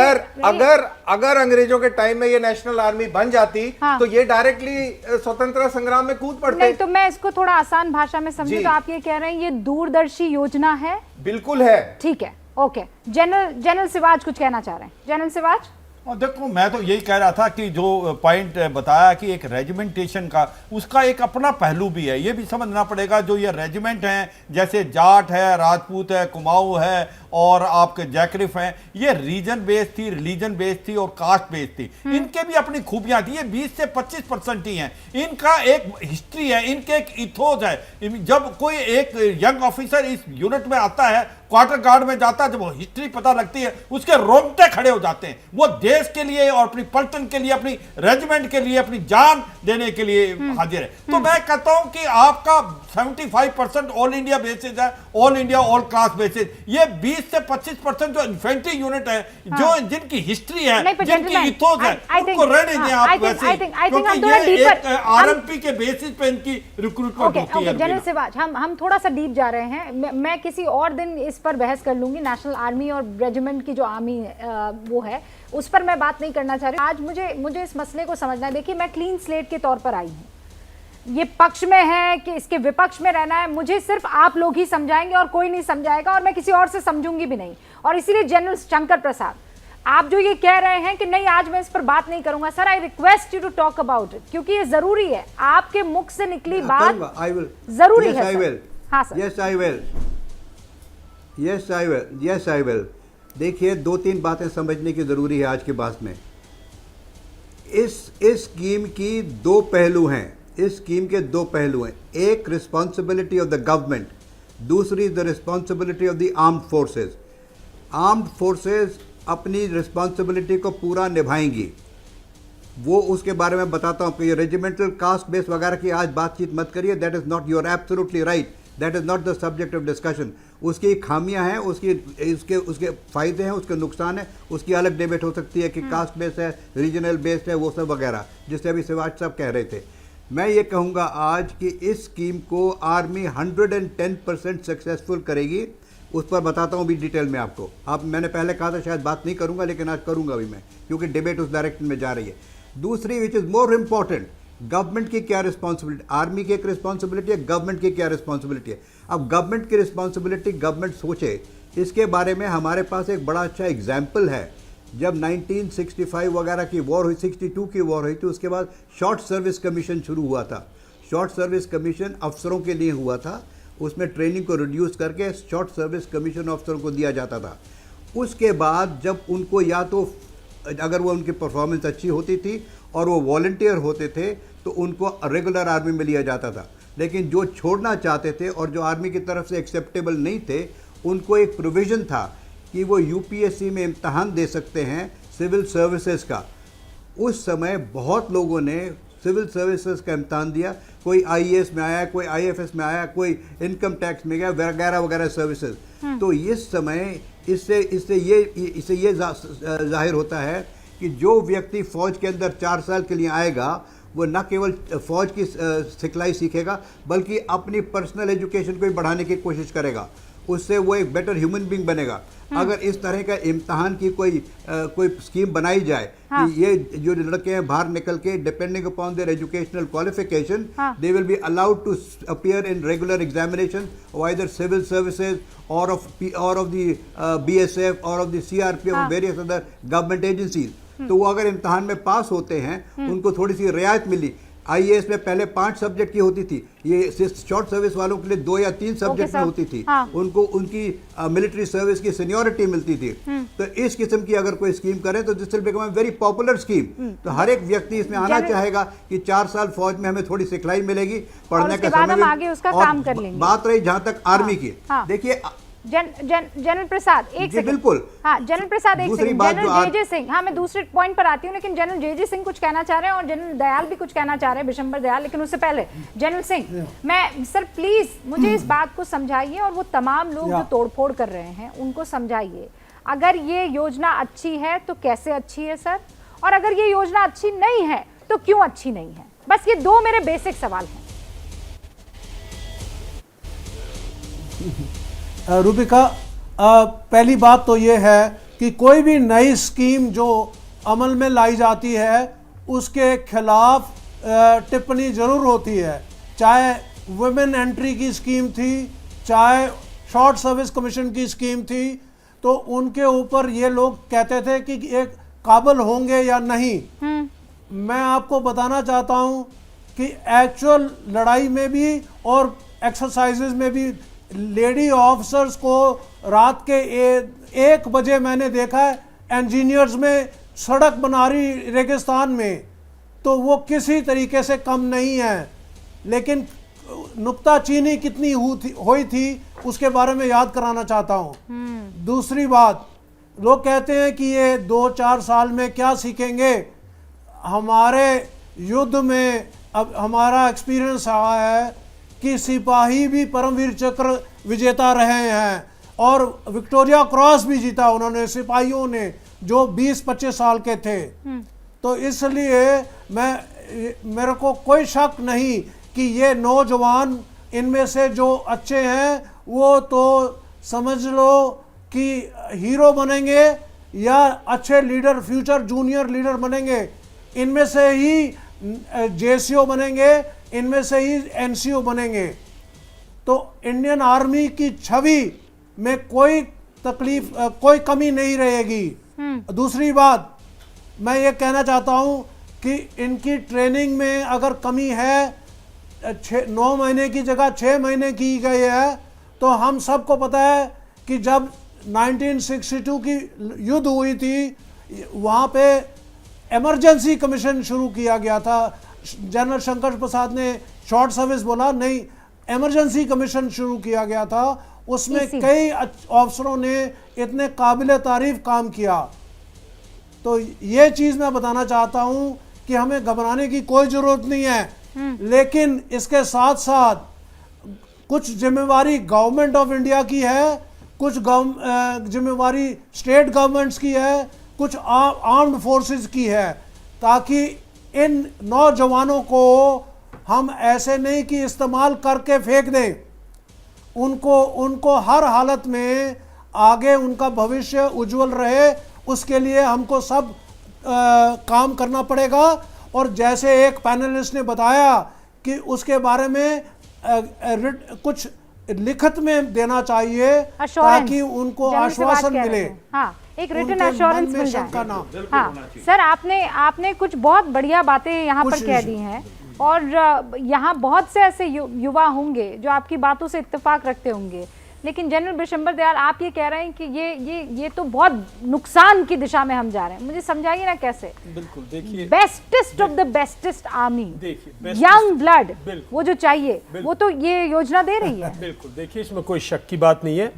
अगर अंग्रेजों के टाइम में ये नेशनल आर्मी बन जाती तो ये डायरेक्टली स्वतंत्रता संग्राम में कूद पड़ते। नहीं, तो मैं इसको थोड़ा आसान भाषा में समझूं जी। तो आप ये कह रहे हैं ये दूरदर्शी योजना है? बिल्कुल है। ठीक है, ओके। जनरल सिवाज कुछ कहना चाह रहे हैं। जनरल सिवाज, और देखो, मैं तो यही कह रहा था कि जो पॉइंट बताया कि एक रेजिमेंटेशन का, उसका एक अपना पहलू भी है, ये भी समझना पड़ेगा। जो ये रेजिमेंट हैं, जैसे जाट है, राजपूत है, कुमाऊं है और आपके जैकरिफ हैं, ये रीजन बेस्ड थी, रिलीजन बेस्ड थी और कास्ट बेस्ड थी। इनके भी अपनी खूबियां थी। ये 20 से 25% ही हैं। इनका एक हिस्ट्री है, इनके एक इथोस है। जब कोई एक यंग ऑफिसर इस यूनिट में आता है, क्वार्टर गार्ड में जाता है, जब वो हिस्ट्री पता लगती है, उसके रोंगटे खड़े हो जाते हैं। वो देश के लिए और अपनी पलटन के लिए, अपनी रेजिमेंट के लिए, अपनी जान देने के लिए हाजिर है। तो मैं कहता हूं कि आपका 75% ऑल इंडिया बेसिस है, all India all class basis. ये 20 से 25% जो इन्फेंट्री यूनिट है, जो जिनकी हिस्ट्री है, जिनकी इथोस है, उनको रहने दें आप वैसे, क्योंकि ये एक आरएमपी के बेसिस पे इनकी रिक्रूटमेंट होती है। जनरल सिवाज, हम थोड़ा सा डीप जा रहे हैं। मैं किसी और दिन इस पर बहस कर लूंगी। नेशनल आर्मी और रेजिमेंट की जो आर्मी वो है, उस पर मैं बात नहीं करना चाह रही। आज मुझे इस मसले को समझना है। देखिए, मैं क्लीन स्लेट के तौर पर आई हूँ। ये पक्ष में है कि इसके विपक्ष में रहना है, मुझे सिर्फ आप लोग ही समझाएंगे और कोई नहीं समझाएगा, और मैं किसी और से समझूंगी भी नहीं। और इसीलिए जनरल शंकर प्रसाद, आप जो ये कह रहे हैं कि नहीं आज मैं इस पर बात नहीं करूंगा, sir I request you to talk about it, क्योंकि ये जरूरी है। आपके मुख से निकली बात जरूरी है सर। हाँ सर। Yes I will. देखिए, 2-3 बातें समझने की जरूरी है आज के बात में। इस स्कीम की 2 पहलू हैं। इस स्कीम के 2 पहलू हैं। एक रिस्पॉन्सिबिलिटी ऑफ द गवर्नमेंट, दूसरी the responsibility of the armed forces. Armed forces अपनी रिस्पॉन्सिबिलिटी को पूरा निभाएंगी। वो उसके बारे में बताता हूँ कि ये रेजिमेंटल कास्ट बेस वगैरह की आज बातचीत मत करिए। That is not, you are absolutely right, that is not the subject of discussion. उसकी खामियां हैं, उसके फ़ायदे हैं, उसके नुकसान है, उसकी अलग डिबेट हो सकती है कि कास्ट बेस है, रीजनल बेस्ड है, वो सब वगैरह, जिससे अभी शिवाज साहब कह रहे थे। मैं ये कहूँगा आज कि इस स्कीम को आर्मी 110% सक्सेसफुल करेगी। उस पर बताता हूँ भी डिटेल में आपको। मैंने पहले कहा था शायद बात नहीं करूँगा, लेकिन आज करूँगा भी मैं, क्योंकि डिबेट उस डायरेक्शन में जा रही है। दूसरी, which is more important, government की क्या रिस्पॉन्सिबिलिटी, आर्मी की एक रिस्पॉन्सिबिलिटी है, गवर्नमेंट की क्या रिस्पॉन्सिबिलिटी है। अब गवर्नमेंट की रिस्पॉन्सिबिलिटी गवर्नमेंट सोचे, इसके बारे में हमारे पास एक बड़ा अच्छा एग्जाम्पल है। जब 1965 वगैरह की वॉर हुई, 62 की वॉर हुई थी, उसके बाद शॉर्ट सर्विस कमीशन शुरू हुआ था। शॉर्ट सर्विस कमीशन अफसरों के लिए हुआ था। उसमें ट्रेनिंग को रिड्यूस करके शॉर्ट सर्विस कमीशन अफसरों को दिया जाता था। उसके बाद जब उनको, या तो अगर वो उनकी परफॉर्मेंस अच्छी होती थी और वो वॉलंटियर होते थे, तो उनको रेगुलर आर्मी में लिया जाता था। लेकिन जो छोड़ना चाहते थे और जो आर्मी की तरफ से एक्सेप्टेबल नहीं थे, उनको एक प्रोविज़न था कि वो यूपीएससी में इम्तहान दे सकते हैं सिविल सर्विसेज का। उस समय बहुत लोगों ने सिविल सर्विसेज का इम्तहान दिया। कोई आईएएस में आया, कोई आईएफएस में आया, कोई इनकम टैक्स में गया, वगैरह वगैरह सर्विसेज। तो इस समय इससे ये जाहिर होता है कि जो व्यक्ति फौज के अंदर 4 साल के लिए आएगा, वो न केवल फौज की सिखलाई सीखेगा, बल्कि अपनी पर्सनल एजुकेशन को भी बढ़ाने की कोशिश करेगा। उससे वो एक बेटर ह्यूमन बीइंग बनेगा। अगर इस तरह का इम्तहान की कोई स्कीम बनाई जाए कि ये जो लड़के हैं बाहर निकल के, depending upon their educational qualification, they will be allowed to appear in regular examination of either civil services और ऑफ द बीएसएफ और ऑफ द सीआरपीएफ और वेरियस अदर गवर्नमेंट एजेंसीज। तो वो अगर इम्तहान में पास होते हैं, उनको थोड़ी सी रियायत मिली। आईएएस में पहले 5 सब्जेक्ट की होती थी, ये शॉर्ट सर्विस वालों के लिए 2 या 3 सब्जेक्ट में होती थी। उनको उनकी मिलिट्री सर्विस की सीनियोरिटी मिलती थी। तो इस किस्म की अगर कोई स्कीम करें तो this will become a very popular scheme. तो हर एक व्यक्ति इसमें आना चाहेगा कि 4 साल फौज में हमें थोड़ी सिखलाई मिलेगी, पढ़ने का समय। बात रही जहां तक आर्मी की, देखिए जनरल प्रसाद एक सेकंड, बिल्कुल। हाँ जनरल प्रसाद एक सेकंड, जनरल जे सिंह, हाँ मैं दूसरे पॉइंट पर आती हूँ, लेकिन जनरल जे सिंह कुछ कहना चाह रहे हैं और जनरल दयाल भी कुछ कहना चाह रहे हैं, बिशंबर दयाल। लेकिन उससे पहले जनरल सिंह, मैं सर प्लीज मुझे इस बात को समझाइए और वो तमाम लोग जो तोड़फोड़ कर रहे हैं उनको समझाइए। अगर ये योजना अच्छी है तो कैसे अच्छी है सर, और अगर ये योजना अच्छी नहीं है तो क्यों अच्छी नहीं है? बस ये दो मेरे बेसिक सवाल हैं। रूबिका, पहली बात तो ये है कि कोई भी नई स्कीम जो अमल में लाई जाती है उसके खिलाफ टिप्पणी जरूर होती है, चाहे वुमेन एंट्री की स्कीम थी, चाहे शॉर्ट सर्विस कमीशन की स्कीम थी, तो उनके ऊपर ये लोग कहते थे कि एक काबिल होंगे या नहीं। मैं आपको बताना चाहता हूं कि एक्चुअल लड़ाई में भी और एक्सरसाइजेज में भी लेडी ऑफिसर्स को रात के 1 बजे मैंने देखा है इंजीनियर्स में सड़क बना रही रेगिस्तान में, तो वो किसी तरीके से कम नहीं है। लेकिन नुक्ताचीनी कितनी हुई थी उसके बारे में याद कराना चाहता हूं। दूसरी बात, लोग कहते हैं कि ये 2-4 साल में क्या सीखेंगे। हमारे युद्ध में अब हमारा एक्सपीरियंस रहा है कि सिपाही भी परमवीर चक्र विजेता रहे हैं और विक्टोरिया क्रॉस भी जीता उन्होंने, सिपाहियों ने, जो 20-25 साल के थे। तो इसलिए मेरे को कोई शक नहीं कि ये नौजवान इनमें से जो अच्छे हैं वो तो समझ लो कि हीरो बनेंगे या अच्छे लीडर, फ्यूचर जूनियर लीडर बनेंगे। इनमें से ही जेसीओ बनेंगे, इनमें से ही एनसीओ बनेंगे। तो इंडियन आर्मी की छवि में कोई तकलीफ, कोई कमी नहीं रहेगी। दूसरी बात, मैं ये कहना चाहता हूं कि इनकी ट्रेनिंग में अगर कमी है, 9 महीने की जगह 6 महीने की गई है, तो हम सबको पता है कि जब 1962 की युद्ध हुई थी वहाँ पे इमरजेंसी कमीशन शुरू किया गया था। जनरल शंकर प्रसाद ने शॉर्ट सर्विस बोला, नहीं, इमरजेंसी कमीशन शुरू किया गया था। उसमें कई अफसरों ने इतने काबिल तारीफ काम किया। तो ये चीज़ मैं बताना चाहता हूँ कि हमें घबराने की कोई ज़रूरत नहीं है। लेकिन इसके साथ साथ कुछ जिम्मेवारी गवर्नमेंट ऑफ इंडिया की है, कुछ जिम्मेवारी स्टेट गवर्नमेंट्स की है, कुछ आर्म्ड फोर्सेस की है, ताकि इन नौजवानों को हम ऐसे नहीं कि इस्तेमाल करके फेंक दें। उनको हर हालत में आगे उनका भविष्य उज्जवल रहे, उसके लिए हमको सब काम करना पड़ेगा। और जैसे एक पैनलिस्ट ने बताया कि उसके बारे में कुछ लिखित में देना चाहिए ताकि उनको आश्वासन मिले। हाँ, एक रिटन एश्योरेंस मिल जाए। हाँ सर, आपने कुछ बहुत बढ़िया बातें यहाँ पर कह दी हैं, और यहाँ बहुत से ऐसे युवा होंगे जो आपकी बातों से इत्तेफाक रखते होंगे। लेकिन जनरल बिशंबर दयाल, आप ये कह रहे हैं कि ये तो बहुत नुकसान की दिशा में हम जा रहे हैं। मुझे समझाइए ना कैसे। बिल्कुल, देखिए, bestest of the bestest army, young blood, वो जो चाहिए वो तो ये योजना दे रही है। बिल्कुल, देखिए, इसमें कोई शक की बात नहीं है।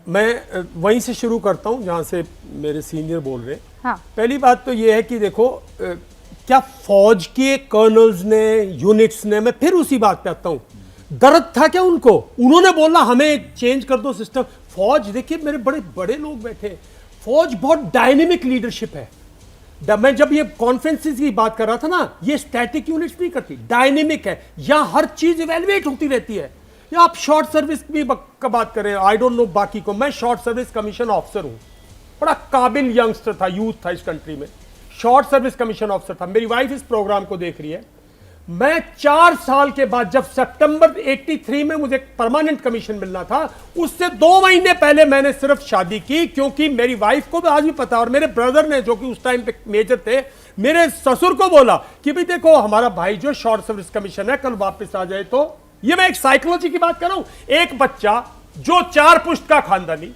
मैं वहीं से शुरू करता हूं जहां से मेरे सीनियर बोल रहे हैं। हाँ। पहली बात तो ये है कि देखो, क्या फौज के कर्नल्स ने, यूनिट्स ने, मैं फिर उसी बात पे आता हूं, दर्द था क्या उनको? उन्होंने बोला हमें चेंज कर दो सिस्टम। फौज, देखिए, मेरे बड़े बड़े लोग बैठे, फौज बहुत डायनेमिक लीडरशिप है। मैं जब ये कॉन्फ्रेंसेस की बात कर रहा था ना, ये स्टैटिक यूनिट्स नहीं करती, डायनेमिक है। यहां हर चीज इवेल्युएट होती रहती है। या आप शॉर्ट सर्विस की बात करें, आई डोंट नो बाकी को, मैं शॉर्ट सर्विस कमीशन ऑफिसर हूं, बड़ा काबिल यंगस्टर था, यूथ था इस कंट्री में, शॉर्ट सर्विस कमीशन ऑफिसर था। मेरी वाइफ इस प्रोग्राम को देख रही है। मैं 4 साल के बाद, जब सितंबर 83 में मुझे परमानेंट कमीशन मिलना था, उससे 2 महीने पहले मैंने सिर्फ शादी की, क्योंकि मेरी वाइफ को भी आज भी पता, और मेरे ब्रदर ने, जो कि उस टाइम पे मेजर थे, मेरे ससुर को बोला कि भाई देखो, हमारा भाई जो शॉर्ट सर्विस कमीशन है, कल वापस आ जाए। तो ये मैं एक साइकोलॉजी की बात कर रहा हूं। एक बच्चा जो 4 पुश्त का खानदानी,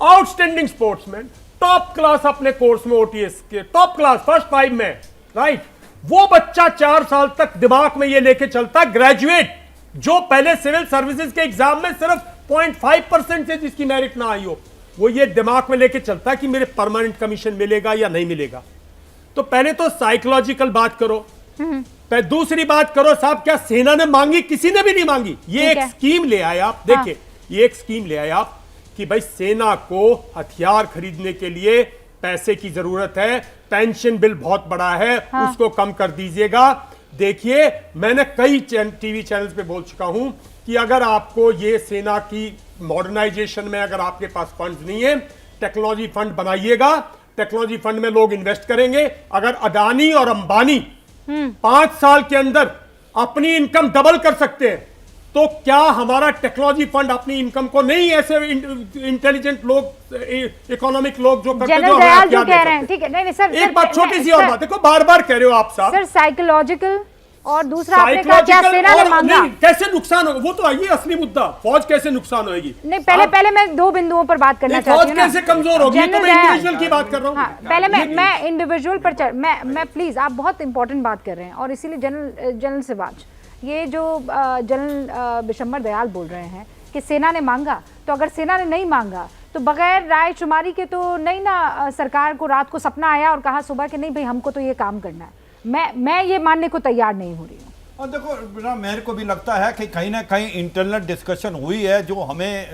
आउटस्टैंडिंग स्पोर्ट्समैन, टॉप क्लास अपने कोर्स में, ओटीएस के टॉप क्लास, फर्स्ट 5 में, राइट, वो बच्चा 4 साल तक दिमाग में ये लेके चलता, ग्रेजुएट जो पहले सिविल सर्विसेज के एग्जाम में सिर्फ 0.5% से जिसकी मेरिट ना आई हो, वो ये दिमाग में लेके चलता कि मेरे परमानेंट कमीशन मिलेगा या नहीं मिलेगा। तो पहले तो साइकोलॉजिकल बात करो। दूसरी बात करो, साहब, क्या सेना ने मांगी? किसी ने भी नहीं मांगी। ये एक स्कीम ले आए आप, देखिए, ये एक स्कीम ले आए आप कि भाई सेना को हथियार खरीदने के लिए पैसे की जरूरत है, पेंशन बिल बहुत बड़ा है, उसको कम कर दीजिएगा। देखिए, मैंने कई टीवी चैनल्स पे बोल चुका हूं कि अगर आपको ये सेना की मॉडर्नाइजेशन में अगर आपके पास फंड्स नहीं है, टेक्नोलॉजी फंड बनाइएगा, टेक्नोलॉजी फंड में लोग इन्वेस्ट करेंगे। अगर अडानी और अंबानी 5 साल के अंदर अपनी इनकम डबल कर सकते हैं, तो क्या हमारा टेक्नोलॉजी फंड अपनी इनकम को नहीं ऐसे इंटेलिजेंट लोग, इकोनॉमिक लोग जो करते हैं, जनरल दयाल जो कह रहे हैं, ठीक है, नहीं सर, एक बात छोटी सी और बात, देखो बार बार कह रहे हो आप साहब, सर साइकोलॉजिकल, और दूसरा आपने कहा क्या सेना ने मांगा, कैसे नुकसान होगा, वो तो आइए असली मुद्दा, फौज कैसे नुकसान होगी। नहीं, पहले मैं 2 बिंदुओं पर बात करना चाहती हूँ। फौज कैसे कमजोर होगी, तो मैं इंडिविजुअल की बात कर रहा हूँ। हाँ, पहले मैं इंडिविजुअल पर मैं प्लीज, आप बहुत इंपॉर्टेंट बात कर रहे हैं और इसीलिए जनरल से बात, ये जो जनरल बिशंबर दयाल बोल रहे हैं कि सेना ने मांगा, तो अगर सेना ने नहीं मांगा तो बगैर राय शुमारी के तो नहीं ना सरकार को रात को सपना आया और कहा सुबह कि नहीं भाई हमको तो ये काम करना है। मैं ये मानने को तैयार नहीं हो रही हूँ। और देखो बिना, मेरे को भी लगता है कि कहीं ना कहीं इंटरनल डिस्कशन हुई है जो हमें,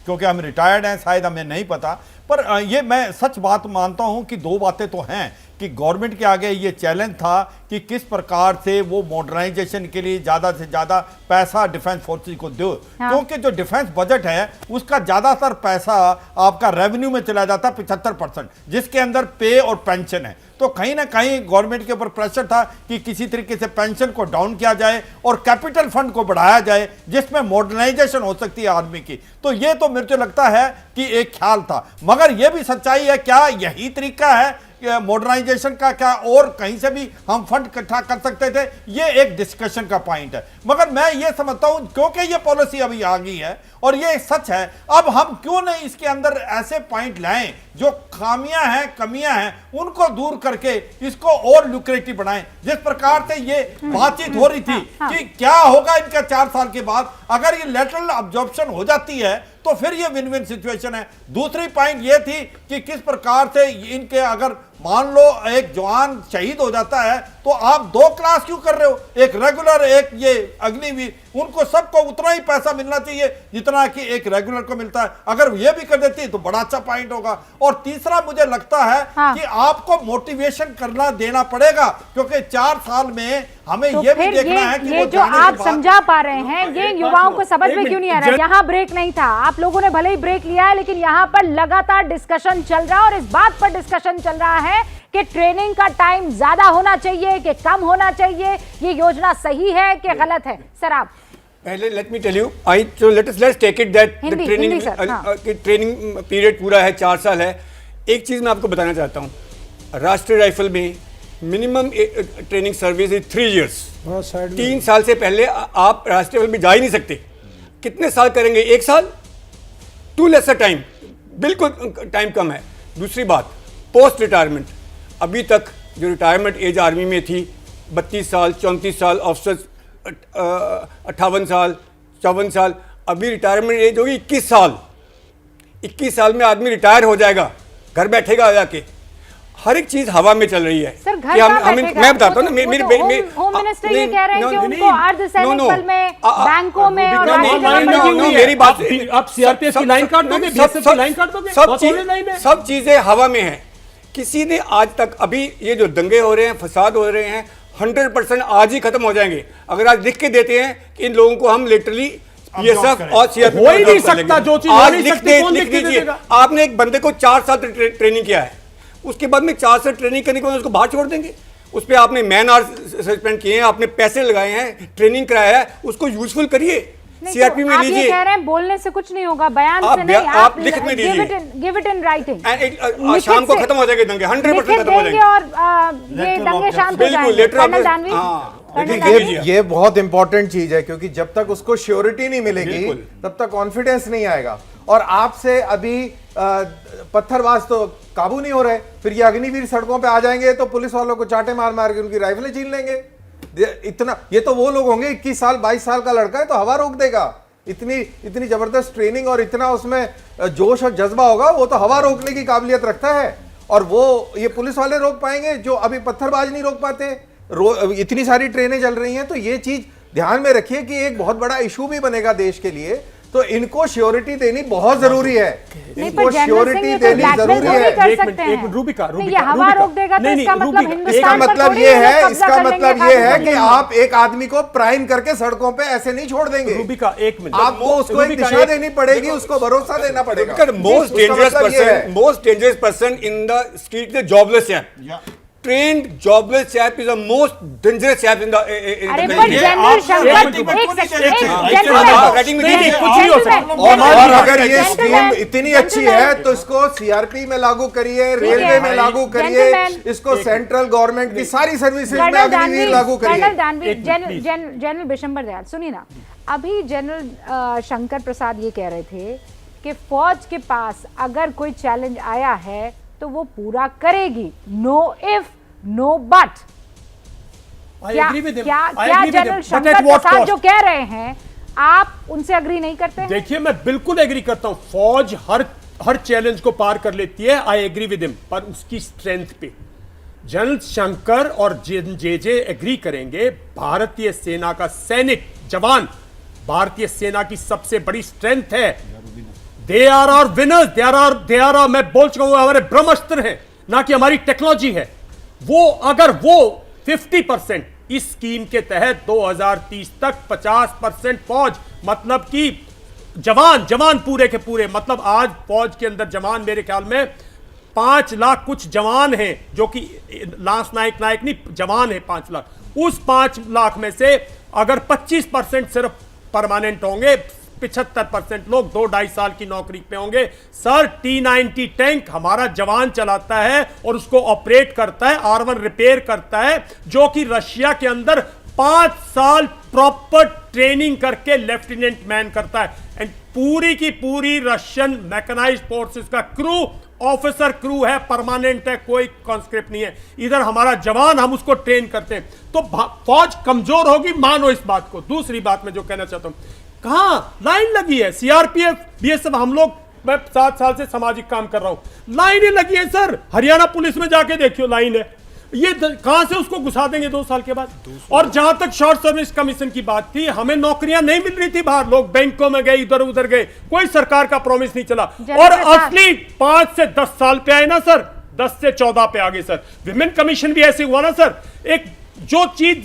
क्योंकि हम रिटायर्ड हैं, शायद हमें नहीं पता, पर ये मैं सच बात मानता हूं कि 2 बातें तो हैं कि गवर्नमेंट के आगे ये चैलेंज था कि किस प्रकार से वो मॉडर्नाइजेशन के लिए ज़्यादा से ज़्यादा पैसा डिफेंस फोर्सेस को दो। हाँ। क्योंकि जो डिफेंस बजट है उसका ज़्यादातर पैसा आपका रेवेन्यू में चला जाता है, 75%, जिसके अंदर पे और पेंशन है। तो कहीं ना कहीं गवर्नमेंट के ऊपर प्रेशर था कि किसी तरीके से पेंशन को डाउन किया जाए और कैपिटल फंड को बढ़ाया जाए जिसमें मॉडर्नाइजेशन हो सकती है आर्मी की। तो ये तो मुझे लगता है कि एक ख्याल था, मगर यह भी सच्चाई है, क्या यही तरीका है मॉडर्नाइजेशन का, क्या और कहीं से भी हम फंड इकट्ठा कर सकते थे, ये एक डिस्कशन का पॉइंट है। मगर मैं ये समझता हूं क्योंकि ये पॉलिसी अभी आ गई है और ये सच है, अब हम क्यों नहीं इसके अंदर ऐसे पॉइंट लाएं जो खामियां हैं, कमियां हैं, उनको दूर करके इसको और लुक्रेटिव बनाएं। जिस प्रकार से ये बातचीत हो रही थी कि क्या होगा इनका 4 साल के बाद, अगर ये लेटरल अब्जॉर्प्शन हो जाती है तो फिर ये विन विन सिचुएशन है। दूसरी पॉइंट ये थी कि किस प्रकार से इनके, अगर मान लो एक जवान शहीद हो जाता है तो आप 2 क्लास क्यों कर रहे हो, एक रेगुलर एक ये अग्निवीर, उनको सबको उतना ही पैसा मिलना चाहिए जितना कि एक रेगुलर को मिलता है। अगर ये भी कर देती तो बड़ा अच्छा पॉइंट होगा। और तीसरा मुझे लगता है कि आपको मोटिवेशन करना देना पड़ेगा, क्योंकि 4 साल में हमें तो ये भी देखना है कि ये जो आप समझा पा रहे हैं, ये युवाओं को समझ में क्यों नहीं आ रहा है? यहाँ ब्रेक नहीं था, आप लोगों ने भले ही ब्रेक लिया है, लेकिन यहाँ पर लगातार डिस्कशन चल रहा है और इस बात पर डिस्कशन चल रहा है कि ट्रेनिंग का टाइम ज्यादा होना चाहिए कि कम होना चाहिए, ये योजना सही है कि गलत है। सर आप पहले let me tell you, let's take it that the training period पूरा है, 4 साल है। एक चीज मैं आपको बताना चाहता हूँ, राष्ट्रीय राइफल में minimum training service is 3 years. 3 साल से पहले आप राष्ट्रीय राइफल में जा ही नहीं सकते। कितने साल करेंगे? 1 साल, टू लेसर टाइम, बिल्कुल टाइम कम है। दूसरी बात, पोस्ट रिटायरमेंट, अभी तक जो रिटायरमेंट एज आर्मी में थी 32 साल, 34 साल, ऑफिसर्स 58 साल, 54 साल, अभी रिटायरमेंट एज होगी 21 साल। 21 साल में आदमी रिटायर हो जाएगा, घर बैठेगा जाके। हर एक चीज हवा में चल रही है। सर घर मैं बताता हूँ ना, होम मिनिस्टर ये कह रहे हैं कि उनको अर्धसैनिक बल में, बैंकों में और मेरी बात, आप सीआरपीएफ की लाइन काट दोगे, बीएसएफ की लाइन काट दोगे, सब चीजें हवा में है। किसी ने आज तक, अभी ये जो दंगे हो रहे हैं, फसाद हो रहे हैं, 100% आज ही खत्म हो जाएंगे अगर आज लिख के देते हैं कि इन लोगों को हम लिटरली ये सब और सीआरपीएफ हो ही नहीं सकता। जो चीज आज लिख दीजिए। आपने एक बंदे को 4 साल ट्रेनिंग किया है, उसके बाद में 4 साल ट्रेनिंग करने के बाद उसको बाहर छोड़ देंगे? उस पर आपने मैन आवर सस्पेंड किए हैं, आपने पैसे लगाए हैं, ट्रेनिंग कराया है, उसको यूजफुल करिए। सीआरपी में लीजिए। आप कह रहे हैं बोलने से कुछ नहीं होगा, बयान से नहीं, आप लिख में दीजिए, गिव इट इन राइटिंग। शाम को खत्म हो जाएंगे दंगे, 100% खत्म हो जाएंगे और ये दंगे शांत हो जाएंगे। कर्नल दानवी, ये बहुत इंपॉर्टेंट चीज है, क्योंकि जब तक उसको श्योरिटी नहीं मिलेगी तब तक कॉन्फिडेंस नहीं आएगा। और आपसे अभी पत्थरबाज तो काबू नहीं हो रहे, फिर ये अग्निवीर सड़कों पे आ जाएंगे तो पुलिस वालों को चाटे मार मार के उनकी राइफलें छीन लेंगे। इतना, ये तो वो लोग होंगे 21 साल 22 साल का लड़का है तो हवा रोक देगा। इतनी जबरदस्त ट्रेनिंग और इतना उसमें जोश और जज्बा होगा, वो तो हवा रोकने की काबिलियत रखता है। और वो ये पुलिस वाले रोक पाएंगे जो अभी पत्थरबाज नहीं रोक पाते। इतनी सारी ट्रेनें चल रही हैं, तो ये चीज ध्यान में रखिए कि एक बहुत बड़ा इशू भी बनेगा देश के लिए तो इनको श्योरिटी देनी बहुत जरूरी है। नहीं, इनको पर जनरल सिंह श्योरिटी ये तो देनी ब्लैकमेल जरूरी थोड़ी है। कर एक सकते मिनट, हैं। रूबिका, नहीं, रूबिका, ये हवा रूबिका। रोक देगा तो नहीं, इसका नहीं, मतलब रूबिका, इसका हिंदुस्तान पर मतलब थोड़ी ये उन्हें है, कब्जा इसका कर लेंगे, मतलब ये काबू है कर कि लेंगे। आप एक आदमी को प्राइम करके सड़कों पे ऐसे नहीं छोड़ देंगे। रूबिका, एक मिनट। आपको उसको एक दिशा देनी पड़ेगी, उसको भरोसा देना पड़ेगा। Most उसका dangerous मतलब ये है। person, most dangerous person in the street is a jobless chap. Trained jobless chap is the most dangerous chap in the अरे in the पर country. जनरल शंकर हाँ, नहीं, नहीं, कुछ नहीं हो सकता। और अगर ये Gentleman, स्कीम इतनी अच्छी है तो इसको सीआरपी में लागू करिए, रेलवे में लागू करिए, Gentleman, इसको सेंट्रल गवर्नमेंट की सारी सर्विसेज में कर्नल अग्निवीर लागू कर्नल करिए। दानवीर, जनरल बिशंबर दयाल, सुनिए ना, अभी जनरल शंकर प्रसाद ये कह रहे थे कि फौज के पास अगर कोई चैलेंज आया है तो वो पूरा करेगी, नो इफ नो बट। क्या जनरल शंकर प्रसाद जो कह रहे हैं आप उनसे अग्री नहीं करते हैं? देखिए, मैं बिल्कुल एग्री करता हूं, फौज हर चैलेंज को पार कर लेती है, आई एग्री विद हिम, पर उसकी स्ट्रेंथ पे जनरल शंकर और जे एग्री करेंगे। भारतीय सेना का सैनिक जवान भारतीय सेना की सबसे बड़ी स्ट्रेंथ है। They are our winners, they are मैं बोल चुका हूं, हमारे ब्रह्मास्त्र हैं, ना कि हमारी टेक्नोलॉजी है। अगर वो 50% इस स्कीम के तहत 2030 तक 50% फौज, मतलब कि जवान पूरे के पूरे, मतलब आज फौज के अंदर जवान मेरे ख्याल में 5 लाख कुछ जवान हैं, जो कि लांस नायक नहीं, जवान है 5 लाख। उस 5 लाख में से अगर 25% सिर्फ परमानेंट होंगे, 75% लोग 2-2.5 साल की नौकरी पे होंगे। सर, T-90 टैंक हमारा जवान चलाता है और उसको ऑपरेट करता है, R1 रिपेयर करता है, जो कि रशिया के अंदर 5 साल प्रॉपर ट्रेनिंग करके लेफ्टिनेंट मैन करता है। एंड पूरी की पूरी रशियन मैकेनाइज्ड फोर्सेस का क्रू ऑफिसर क्रू है, परमानेंट है, कोई कॉन्स्क्रिप्ट नहीं है। इधर हमारा जवान, हम उसको ट्रेन करते हैं, तो फौज कमजोर होगी, मानो इस बात को। दूसरी बात मैं जो कहना चाहता हूं, कहां लाइन लगी है? सीआरपीएफ, बीएसएफ, हम लोग, मैं 7 साल से सामाजिक काम कर रहा हूं, लाइन ही लगी है सर। हरियाणा पुलिस में जाके देखियो, लाइन है। ये कहां से उसको घुसा देंगे 2 साल के बाद? और जहां तक शॉर्ट सर्विस कमीशन की बात थी, हमें नौकरियां नहीं मिल रही थी बाहर, लोग बैंकों में गए, इधर उधर गए, कोई सरकार का प्रॉमिस नहीं चला। और असली 5 से 10 साल पे आए ना सर, 10 से 14 पे आ गए सर। विमेन कमीशन भी ऐसे हुआ ना सर। एक जो चीज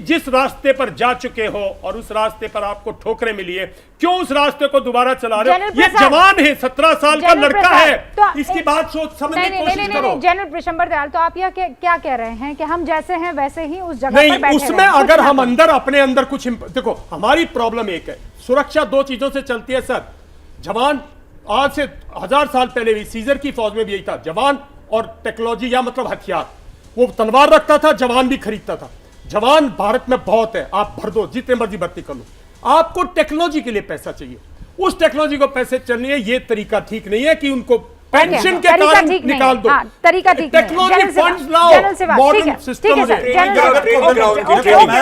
जिस रास्ते पर जा चुके हो और उस रास्ते पर आपको ठोकरें मिली है, क्यों उस रास्ते को दोबारा चला रहे हो? ये जवान है, 17 साल का लड़का है, तो इसकी बात सोच समझने की कोशिश करो। जनरल बिशंबर दयाल, तो आप यह क्या कह रहे हैं कि हम जैसे हैं वैसे ही उस जगह नहीं, पर बैठे उसमें अगर हम अपने अंदर कुछ, देखो हमारी प्रॉब्लम एक है, सुरक्षा 2 चीजों से चलती है सर। जवान, आज से 1000 साल पहले भी सीजर की फौज में भी यही था, जवान और टेक्नोलॉजी, या मतलब हथियार। वो तलवार रखता था, जवान भी खरीदता था। जवान भारत में बहुत है, आप भर दो, जितने मर्जी भर्ती कर लो। आपको टेक्नोलॉजी के लिए पैसा चाहिए, उस टेक्नोलॉजी को पैसे चाहिए। ये तरीका ठीक नहीं है कि उनको पेंशन के कारण निकाल दो। तरीका ठीक नहीं है। टेक्नोलॉजी फंड्स लाओ, मॉडर्न सिस्टम मैं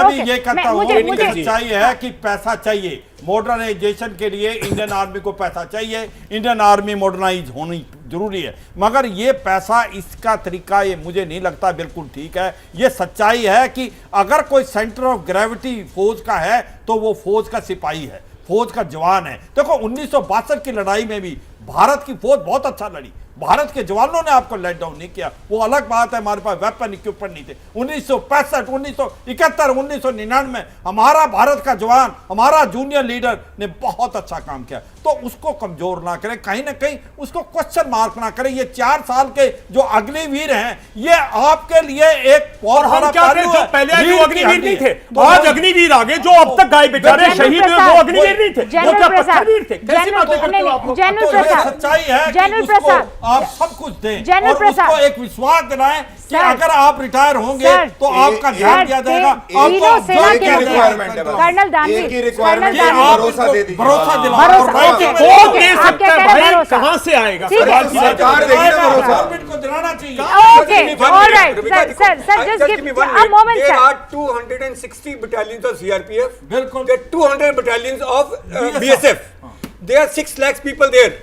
भी ये कहता हूँ, सच्चाई है कि पैसा चाहिए मॉडर्नाइजेशन के लिए। इंडियन आर्मी को पैसा चाहिए, इंडियन आर्मी मॉडर्नाइज होनी जरूरी है, मगर ये पैसा, इसका तरीका ये मुझे नहीं लगता बिल्कुल ठीक है। ये सच्चाई है कि अगर कोई सेंटर ऑफ ग्रेविटी फौज का है तो वो फौज का सिपाही है, फौज का जवान है। देखो 1962 की लड़ाई में भी भारत की फौज बहुत अच्छा लड़ी, भारत के जवानों ने आपको लेट डाउन नहीं किया। वो अलग बात है, हमारे पास वेपन इक्विपमेंट नहीं थे। 1965, 1971, 1999 हमारा भारत का जवान, हमारा जूनियर लीडर ने बहुत अच्छा काम किया। तो उसको कमजोर ना करें, कहीं ना कहीं उसको क्वेश्चन मार्क ना करें। ये 4 साल के जो अग्निवीर हैं, ये आपके लिए एक बहुत बड़ा पहलू है। पहले जो अग्निवीर नहीं थे, आज अग्निवीर आ गए, जो अब तक गाय बेचारे शहीद हुए, वो अग्निवीर नहीं थे, वो क्या पत्थरवीर थे? कैसी बातें करते हो आप? सच्चाई है कि उसको आप सब कुछ दें और उसको एक विश्वास दिलाएं कि अगर आप रिटायर होंगे तो आपका ध्यान दिया जाएगा। कर्नल दानवीर, एक ही रिक्वायरमेंट है, भरोसा दे दीजिए, भरोसा दिलाओ। कौन दे सकता है भाई? कहां से आएगा? सरकार देगी ना भरोसा। गवर्नमेंट को दिलाना चाहिए। Okay, all right, sir, just give a moment, There sir. are 260 battalions of CRPF. बिल्कुल। There are 200 battalions of BSF. There are 6 lakhs people there.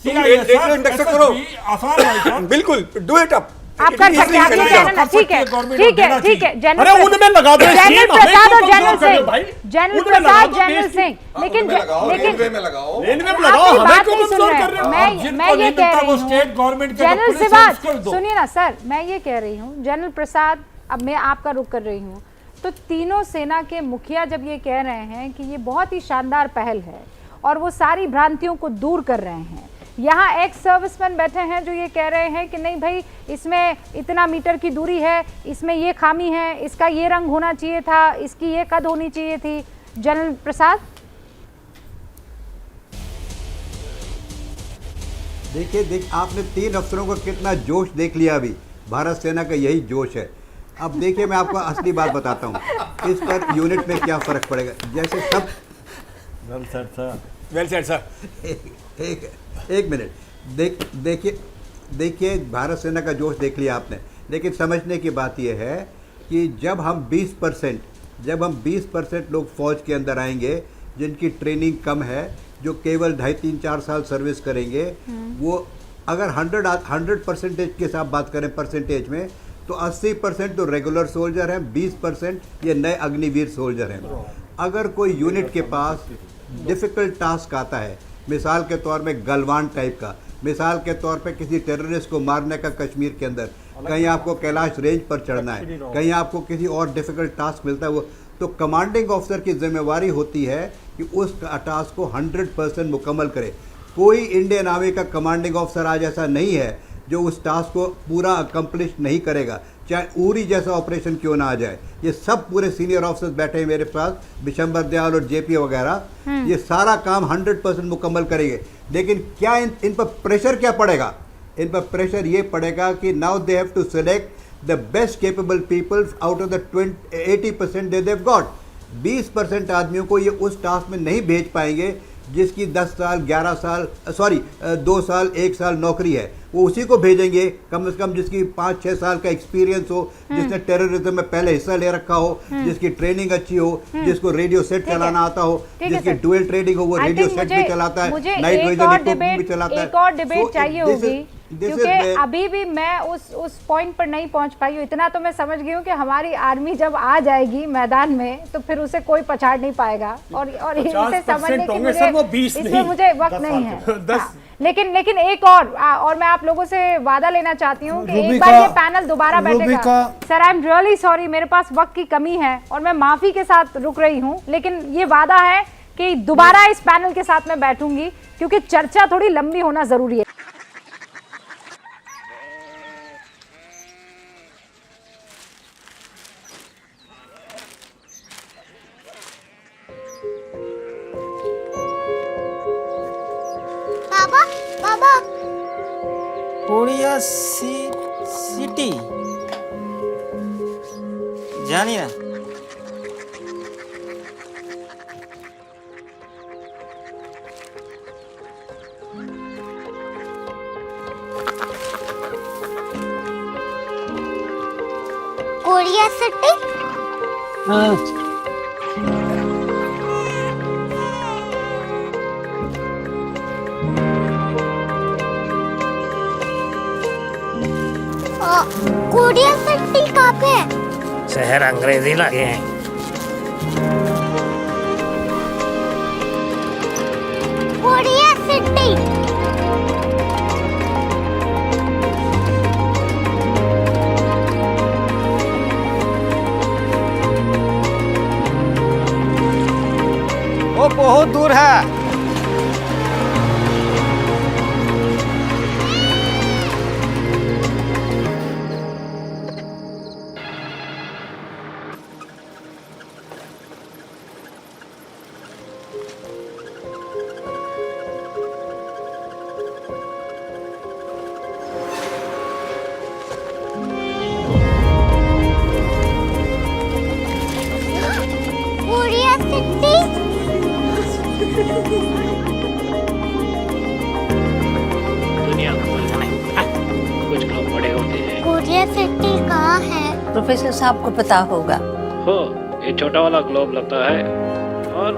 तुम रेडियो इंडक्शन करो, आसान है। बिल्कुल, do it up. आप कर सकते हैं, आप ये कह रहे हैं ना, ठीक है, ठीक है, ठीक है। अरे उनमें लगा दो जनरल स्कीम, प्रसाद और हमें जनरल कमजोर सिंह, भाई। जनरल उनमें लगा प्रसाद, दो जनरल देश सिंह, लेकिन रेलवे में लगाओ। रेलवे में आप लगाओ, मेरी हमें बात क्यों नहीं सुन कमजोर रहे कर हैं। रहे हो? मैं ये कह रही हूँ, स्टेट गवर्नमेंट के जनरल पुलिस सिवाज, सर्विस कर दो। सुनिए ना सर, मैं ये कह रही हूँ, जनरल प्रसाद, अब मैं आपका रुख कर रही हूँ, तो तीनों सेना के मुखिया जब ये कह रहे हैं कि ये बहुत ही शानदार पहल है और वो सारी भ्रांतियों को दूर कर रहे हैं, यहाँ एक्स सर्विसमैन बैठे हैं जो ये कह रहे हैं कि नहीं भाई, इसमें इतना मीटर की दूरी है, इसमें ये खामी है, इसका ये रंग होना चाहिए था, इसकी ये कद होनी चाहिए थी। जनरल प्रसाद, देखिए आपने 3 अफसरों का कितना जोश देख लिया। अभी भारत सेना का यही जोश है। अब देखिए मैं आपको असली बात बताता हूँ, इस पर यूनिट में क्या फ़र्क पड़ेगा। जैसे सब वेल सेड सर। एक मिनट, देखिए भारत सेना का जोश देख लिया आपने, लेकिन समझने की बात यह है कि जब हम 20% लोग फौज के अंदर आएंगे जिनकी ट्रेनिंग कम है, जो केवल 2.5-3-4 साल सर्विस करेंगे, वो अगर 100% के साथ बात करें परसेंटेज में, तो 80% तो रेगुलर सोल्जर हैं, 20% ये नए अग्निवीर सोल्जर हैं। अगर कोई यूनिट के पास डिफ़िकल्ट टास्क आता है, मिसाल के तौर में गलवान टाइप का, मिसाल के तौर पे किसी टेररिस्ट को मारने का कश्मीर के अंदर, कहीं आपको कैलाश रेंज पर चढ़ना है, कहीं आपको किसी और डिफ़िकल्ट टास्क मिलता है, वो तो कमांडिंग ऑफिसर की जिम्मेवारी होती है कि उस टास्क को 100% मुकम्मल करे। कोई इंडियन आर्मी का कमांडिंग ऑफिसर आज ऐसा नहीं है जो उस टास्क को पूरा अकम्प्लिश नहीं करेगा, चाहे उरी जैसा ऑपरेशन क्यों ना आ जाए। ये सब पूरे सीनियर ऑफिसर्स बैठे हैं मेरे पास, बिशंबर दयाल और जेपी वगैरह, ये सारा काम 100% मुकम्मल करेंगे। लेकिन क्या इन पर प्रेशर क्या पड़ेगा? इन पर प्रेशर ये पड़ेगा कि now they have to select the best capable people out of the 80% they they've got. 20% आदमियों को ये उस टास्क में नहीं भेज पाएंगे जिसकी 10 साल 11 साल 2 साल 1 साल नौकरी है, वो उसी को भेजेंगे कम से कम जिसकी 5-6 साल का एक्सपीरियंस हो, जिसने टेररिज्म में पहले हिस्सा ले रखा हो, जिसकी ट्रेनिंग अच्छी हो, जिसको रेडियो सेट चलाना आता हो, जिसकी डुअल ट्रेडिंग हो, वो रेडियो सेट भी चलाता है, नाइट विजन इक्विपमेंट भी चलाता है। एक और डिबेट चाहिए होगी, क्योंकि अभी भी मैं उस पॉइंट पर नहीं पहुंच पाई हूँ। इतना तो मैं समझ गई हूँ कि हमारी आर्मी जब आ जाएगी मैदान में तो फिर उसे कोई पछाड़ नहीं पाएगा, और इसे समझने की मुझे वक्त नहीं है। हाँ, लेकिन एक और मैं आप लोगों से वादा लेना चाहती हूँ कि एक बार ये पैनल दोबारा बैठेगा। Sir I am really sorry, मेरे पास वक्त की कमी है और मैं माफी के साथ रुक रही हूँ, लेकिन ये वादा है कि दोबारा इस पैनल के साथ मैं बैठूंगी, क्योंकि चर्चा थोड़ी लंबी होना जरूरी है। बाबा कोरिया सिटी जानी ना। Korea city? हाँ। कोरिया सिटी कहाँ पे है? शहर अंग्रेजी लगे हैं। Korea city. वो बहुत दूर है। Korea city? दुनिया को बोलना नहीं, कुछ लोग बड़े होते हैं। कोरिया सिटी कहाँ है? प्रोफेसर साहब को पता होगा। हो, ये छोटा वाला ग्लोब लगता है और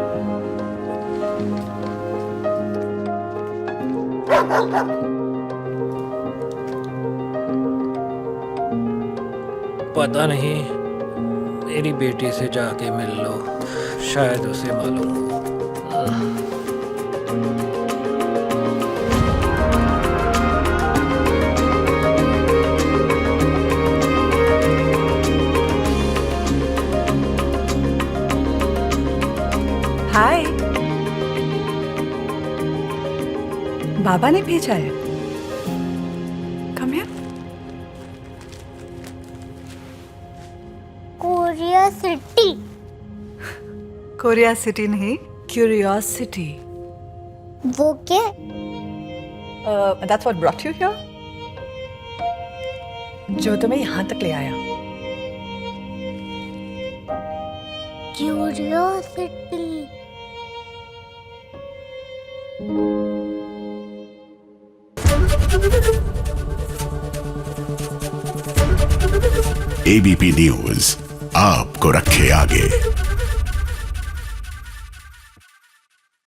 पता नहीं, मेरी बेटी से जाके मिल लो, शायद उसे मालूम हो। हाय, बाबा ने भेजा है। Come here. Korea city. Korea city नहीं, क्यूरियोसिटी। वो क्या? That's what brought you here? जो तुम्हें यहाँ तक ले आया। क्यूरियोसिटी। एबीपी न्यूज आपको रखे आगे।